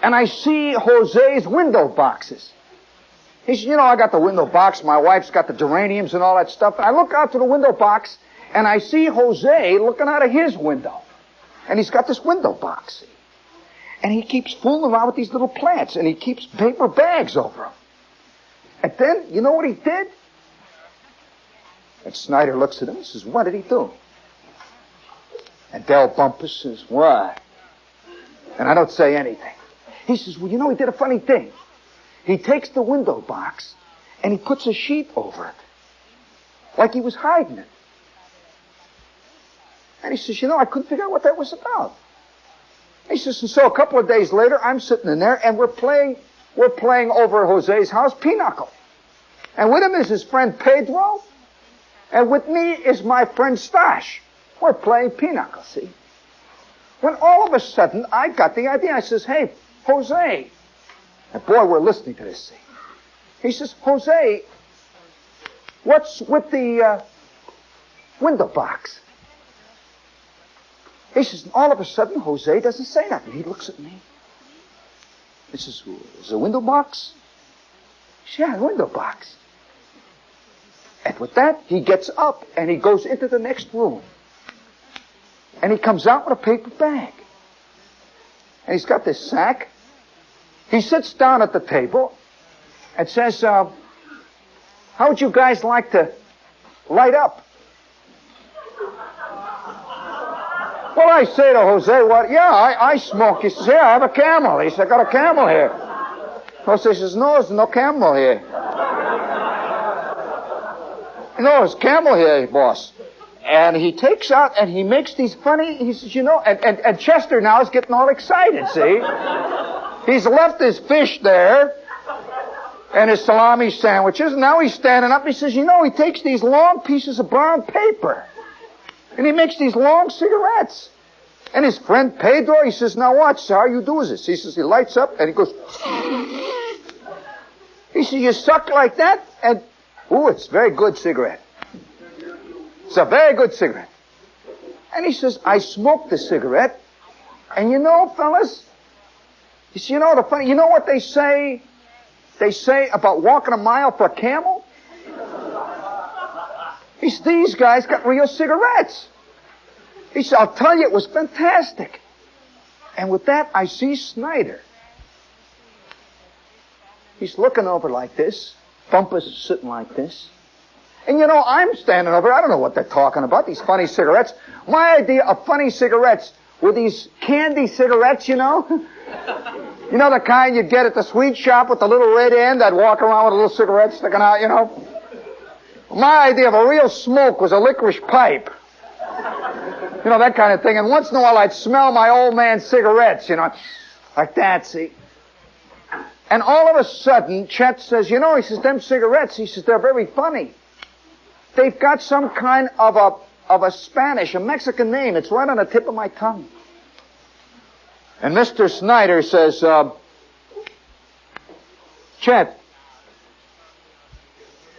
[SPEAKER 1] and I see Jose's window boxes. He says, you know, I got the window box. My wife's got the geraniums and all that stuff. And I look out to the window box, and I see Jose looking out of his window. And he's got this window box. And he keeps fooling around with these little plants, and he keeps paper bags over them. And then, you know what he did? And Snyder looks at him and says, what did he do? And Del Bumpus says, what? And I don't say anything. He says, well, you know, he did a funny thing. He takes the window box and he puts a sheet over it. Like he was hiding it. And he says, you know, I couldn't figure out what that was about. He says, and so a couple of days later, I'm sitting in there and we're playing over Jose's house pinochle. And with him is his friend Pedro. And with me is my friend Stash. We're playing pinochle, see? When all of a sudden, I got the idea. I says, hey, Jose. And boy, we're listening to this, see? He says, Jose, what's with the window box? He says, all of a sudden, Jose doesn't say nothing. He looks at me. He says, is it a window box? He says, yeah, a window box. And with that, he gets up and he goes into the next room. And he comes out with a paper bag. And he's got this sack. He sits down at the table and says, how would you guys like to light up? Well, I say to Jose, what? Yeah, I smoke. He says, yeah, I have a Camel. He says, I got a Camel here. Jose says, no, there's no Camel here. No, there's Camel here, boss. And he takes out and he makes these funny, he says, you know, and Chester now is getting all excited, see? He's left his fish there and his salami sandwiches, and now he's standing up and he says, you know, he takes these long pieces of brown paper and he makes these long cigarettes. And his friend Pedro, he says, now watch, how you do this? He says, he lights up and he goes, he says, you suck like that and, ooh, it's a very good cigarette. It's a very good cigarette. And he says, I smoked the cigarette, and you know, fellas, he says, you know the funny, you know what they say about walking a mile for a camel? He says, these guys got real cigarettes. He said, I'll tell you, it was fantastic. And with that, I see Snyder. He's looking over like this. Bumpus is sitting like this. And you know, I'm standing over. I don't know what they're talking about, these funny cigarettes. My idea of funny cigarettes were these candy cigarettes, you know? You know the kind you get at the sweet shop with the little red end that walk around with a little cigarette sticking out, you know? My idea of a real smoke was a licorice pipe. You know, that kind of thing. And once in a while I'd smell my old man's cigarettes, you know, like that, see? And all of a sudden, Chet says, you know, he says, them cigarettes, he says, they're very funny. They've got some kind of a Spanish, a Mexican name. It's right on the tip of my tongue. And Mr. Snyder says, Chet,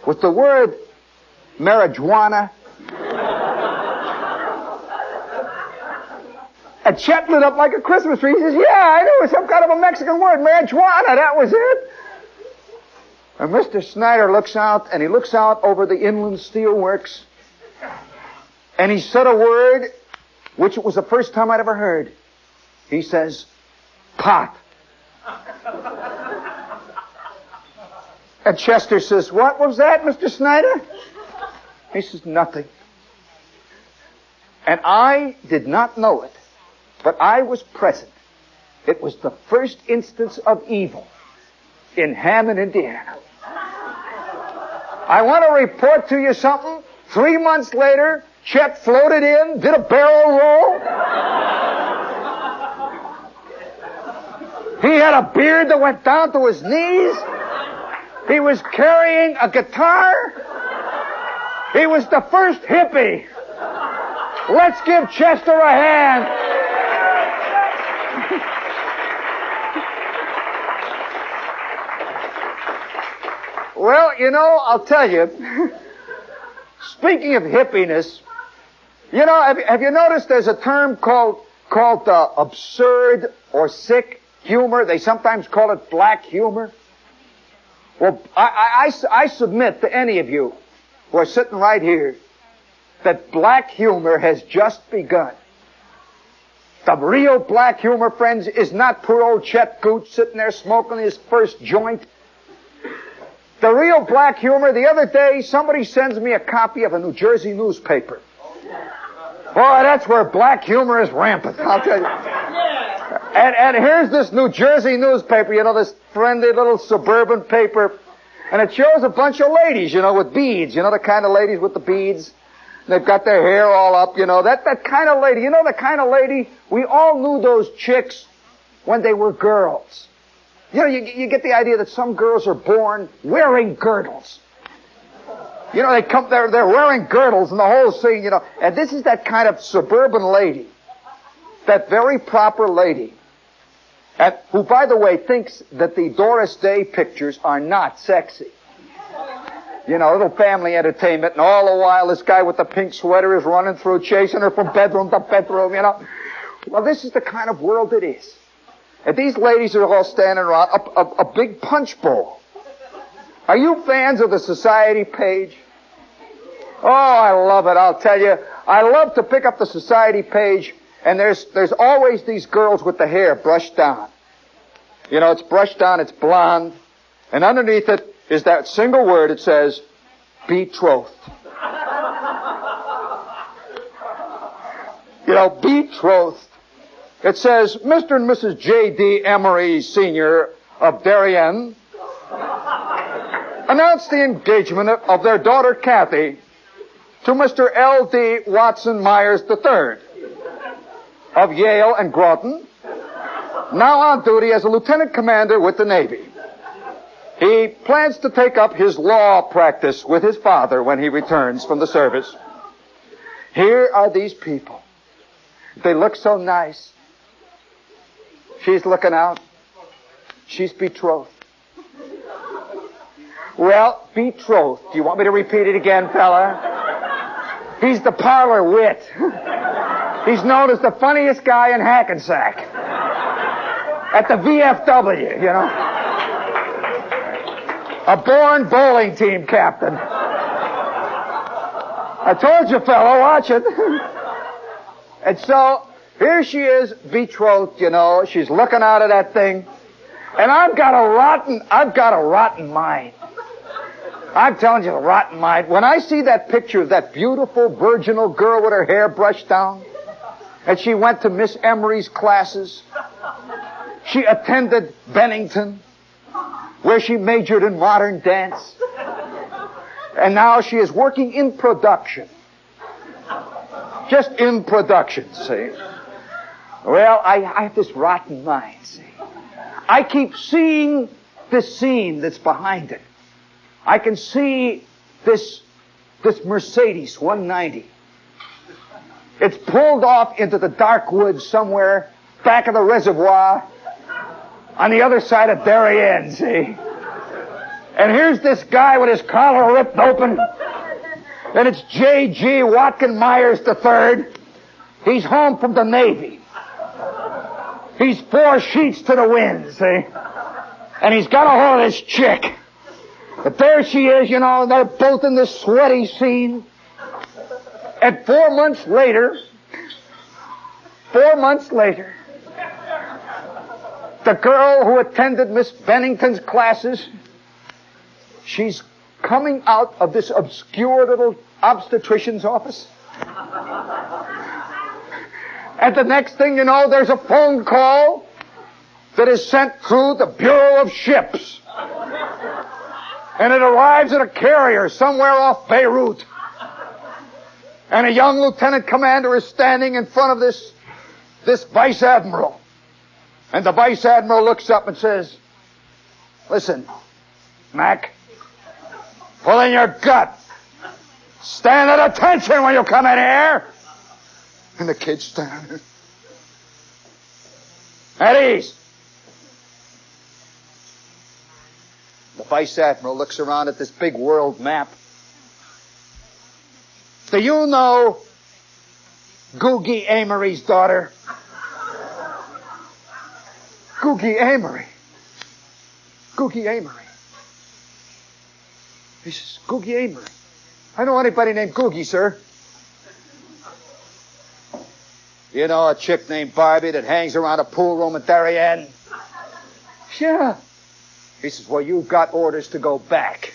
[SPEAKER 1] with the word marijuana, and Chet lit up like a Christmas tree. He says, yeah, I knew it was some kind of a Mexican word, marijuana, that was it. And Mr. Snyder looks out, and he looks out over the inland steel works, and he said a word which it was the first time I'd ever heard. He says, pot. And Chester says, what was that, Mr. Snyder? He says, nothing. And I did not know it, but I was present. It was the first instance of evil in Hammond, Indiana. I want to report to you something. 3 months later, Chet floated in, did a barrel roll. He had a beard that went down to his knees. He was carrying a guitar. He was the first hippie. Let's give Chester a hand. Well, you know, I'll tell you, speaking of hippiness, you know, have you noticed there's a term called absurd or sick humor? They sometimes call it black humor. Well, I submit to any of you who are sitting right here that black humor has just begun. The real black humor, friends, is not poor old Chet Gooch sitting there smoking his first joint. The real black humor, the other day, somebody sends me a copy of a New Jersey newspaper. Boy, that's where black humor is rampant, I'll tell you. And here's this New Jersey newspaper, you know, this friendly little suburban paper. And it shows a bunch of ladies, you know, with beads. You know, the kind of ladies with the beads. They've got their hair all up, you know. That kind of lady, you know the kind of lady, we all knew those chicks when they were girls. You know, you get the idea that some girls are born wearing girdles. You know, they're wearing girdles and the whole scene, you know. And this is that kind of suburban lady. That very proper lady. And who, by the way, thinks that the Doris Day pictures are not sexy. You know, little family entertainment, and all the while this guy with the pink sweater is running through, chasing her from bedroom to bedroom, you know. Well, this is the kind of world it is. And these ladies are all standing around a big punch bowl. Are you fans of the society page? Oh, I love it, I'll tell you. I love to pick up the society page, and there's always these girls with the hair brushed down. You know, it's brushed down, it's blonde, and underneath it is that single word. It says, betrothed. You know, betrothed. It says, Mr. and Mrs. J.D. Emery, Sr. of Darien, announced the engagement of their daughter, Kathy, to Mr. L.D. Watson Myers III of Yale and Groton, now on duty as a lieutenant commander with the Navy. He plans to take up his law practice with his father when he returns from the service. Here are these people. They look so nice. She's looking out. She's betrothed. Well, betrothed. Do you want me to repeat it again, fella? He's the parlor wit. He's known as the funniest guy in Hackensack. At the VFW, you know. A born bowling team captain. I told you, fella, watch it. And so, Here she is, betrothed, you know. She's looking out of that thing. And I've got a rotten mind. I'm telling you, a rotten mind. When I see that picture of that beautiful, virginal girl with her hair brushed down, and she went to Miss Emery's classes, she attended Bennington, where she majored in modern dance, and now she is working in production. Just in production, see? Well, I have this rotten mind, see? I keep seeing this scene that's behind it. I can see this Mercedes 190. It's pulled off into the dark woods somewhere back of the reservoir on the other side of Darien, see? And here's this guy with his collar ripped open. And it's J.G. Watkin Myers III. He's home from the Navy. He's 4 sheets to the wind, see? And he's got a hold of this chick. But there she is, you know, they're both in this sweaty scene. And 4 months later, the girl who attended Miss Bennington's classes, she's coming out of this obscure little obstetrician's office. And the next thing you know, there's a phone call that is sent through the Bureau of Ships. And it arrives at a carrier somewhere off Beirut. And a young lieutenant commander is standing in front of this vice admiral. And the vice admiral looks up and says, "Listen, Mac, pull in your gut. Stand at attention when you come in here." And the kid's standing at ease. The vice admiral looks around at this big world map. Do you know Googie Amory's daughter? Googie Amory. Googie Amory. He says, "Googie Amory. I know anybody named Googie, sir." You know a chick named Barbie that hangs around a pool room at Darien? Yeah. He says, "Well, you've got orders to go back."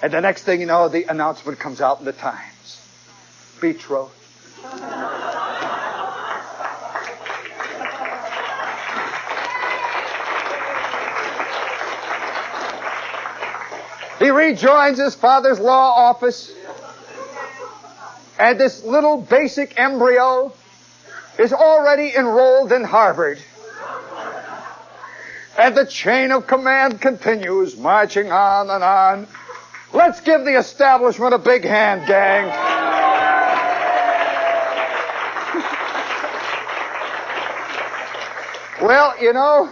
[SPEAKER 1] And the next thing you know, the announcement comes out in the Times. Betrothed. He rejoins his father's law office. And this little basic embryo is already enrolled in Harvard. And the chain of command continues, marching on and on. Let's give the establishment a big hand, gang. Well, you know,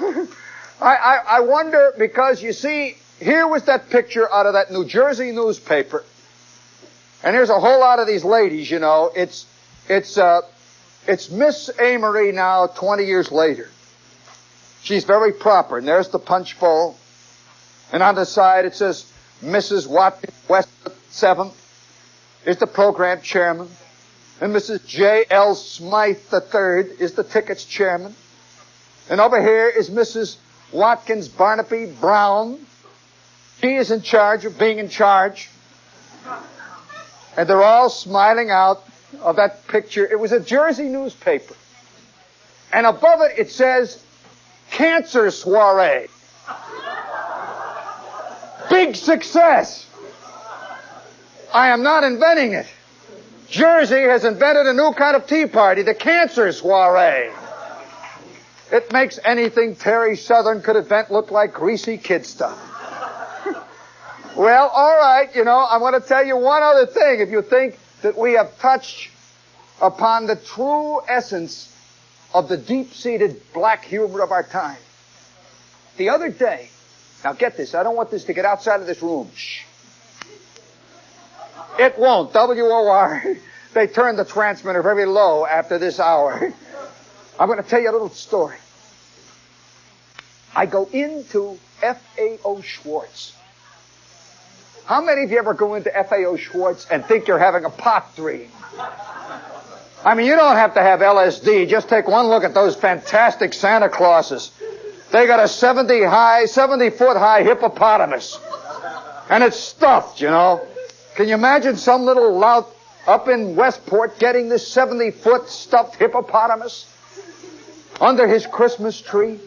[SPEAKER 1] I wonder, because you see, here was that picture out of that New Jersey newspaper. And there's a whole lot of these ladies, you know. It's Miss Amory now 20 years later. She's very proper. And there's the punch bowl. And on the side it says, Mrs. Watkins West 7th is the program chairman. And Mrs. J.L. Smythe III is the tickets chairman. And over here is Mrs. Watkins Barnaby Brown. She is in charge of being in charge. And they're all smiling out of that picture. It was a Jersey newspaper. And above it, it says, "Cancer Soiree." Big success. I am not inventing it. Jersey has invented a new kind of tea party, the Cancer Soiree. It makes anything Terry Southern could invent look like greasy kid stuff. Well, all right, you know, I want to tell you one other thing. If you think that we have touched upon the true essence of the deep-seated black humor of our time. The other day, now get this, I don't want this to get outside of this room. Shh. It won't. WOR, they turn the transmitter very low after this hour. I'm going to tell you a little story. I go into F.A.O. Schwartz. How many of you ever go into F.A.O. Schwartz and think you're having a pot dream? I mean, you don't have to have LSD. Just take one look at those fantastic Santa Clauses. They got a 70-foot high hippopotamus. And it's stuffed, you know. Can you imagine some little lout up in Westport getting this 70-foot stuffed hippopotamus under his Christmas tree?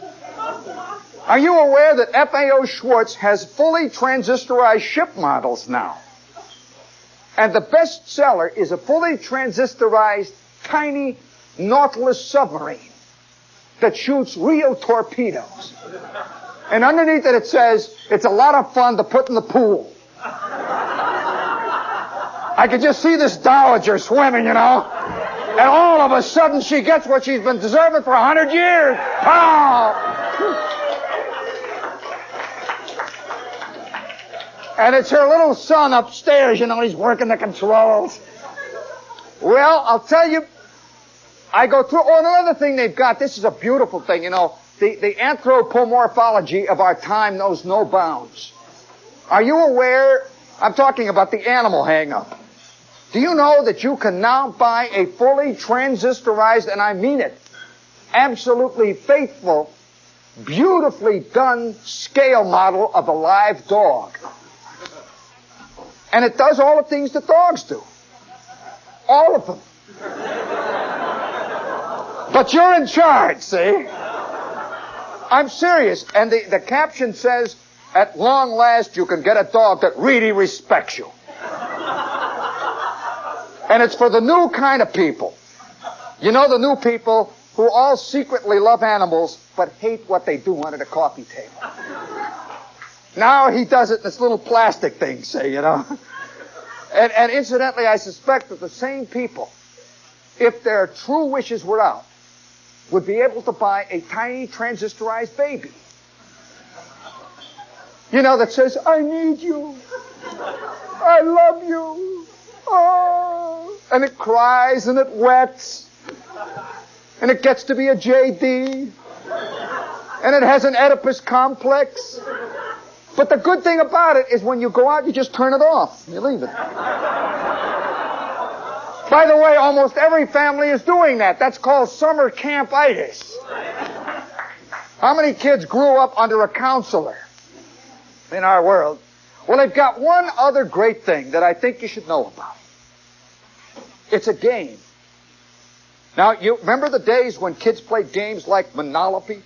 [SPEAKER 1] Are you aware that FAO Schwartz has fully transistorized ship models now? And the best seller is a fully transistorized tiny Nautilus submarine that shoots real torpedoes. And underneath it says, it's a lot of fun to put in the pool. I could just see this dowager swimming, you know. And all of a sudden she gets what she's been deserving for 100 years. Pow! And it's her little son upstairs, you know, he's working the controls. Well, I'll tell you, I go through, another thing they've got, this is a beautiful thing, you know, the anthropomorphology of our time knows no bounds. Are you aware, I'm talking about the animal hang-up. Do you know that you can now buy a fully transistorized, and I mean it, absolutely faithful, beautifully done scale model of a live dog? And it does all the things that dogs do. All of them. But you're in charge, see? I'm serious. And the caption says, at long last, you can get a dog that really respects you. And it's for the new kind of people. You know, the new people who all secretly love animals, but hate what they do under the coffee table. Now he does it in this little plastic thing, say, you know. And incidentally, I suspect that the same people, if their true wishes were out, would be able to buy a tiny transistorized baby. You know, that says, I need you. I love you. Oh. And it cries and it wets. And it gets to be a JD. And it has an Oedipus complex. But the good thing about it is when you go out, you just turn it off. You leave it. By the way, almost every family is doing that. That's called summer camp-itis. How many kids grew up under a counselor in our world? Well, they've got one other great thing that I think you should know about. It's a game. Now, you remember the days when kids played games like Monopoly?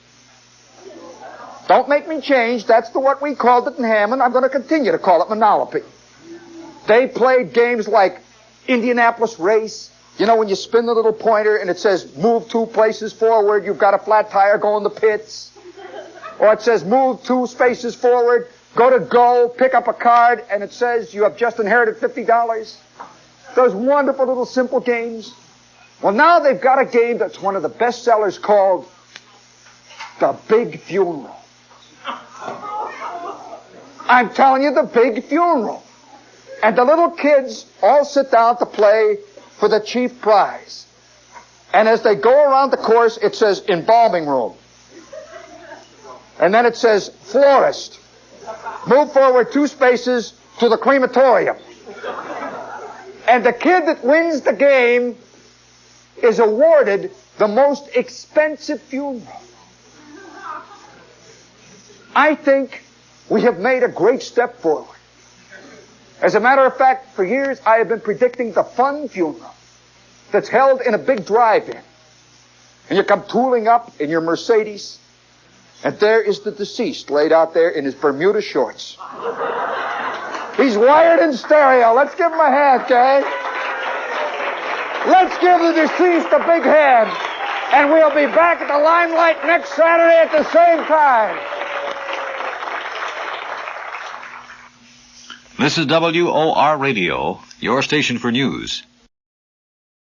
[SPEAKER 1] Don't make me change. That's what we called it in Hammond. I'm going to continue to call it Monopoly. They played games like Indianapolis Race. You know, when you spin the little pointer and it says move 2 places forward, you've got a flat tire, go in the pits. Or it says move 2 spaces forward, go to go, pick up a card, and it says you have just inherited $50. Those wonderful little simple games. Well, now they've got a game that's one of the best sellers called The Big Funeral. I'm telling you, The Big Funeral. And the little kids all sit down to play for the chief prize. And as they go around the course, it says embalming room. And then it says florist. Move forward 2 spaces to the crematorium. And the kid that wins the game is awarded the most expensive funeral. I think we have made a great step forward. As a matter of fact, for years I have been predicting the fun funeral that's held in a big drive-in. And you come tooling up in your Mercedes, and there is the deceased laid out there in his Bermuda shorts. He's wired in stereo. Let's give him a hand, okay? Let's give the deceased a big hand. And we'll be back at the Limelight next Saturday at the same time.
[SPEAKER 2] This is WOR Radio, your station for news.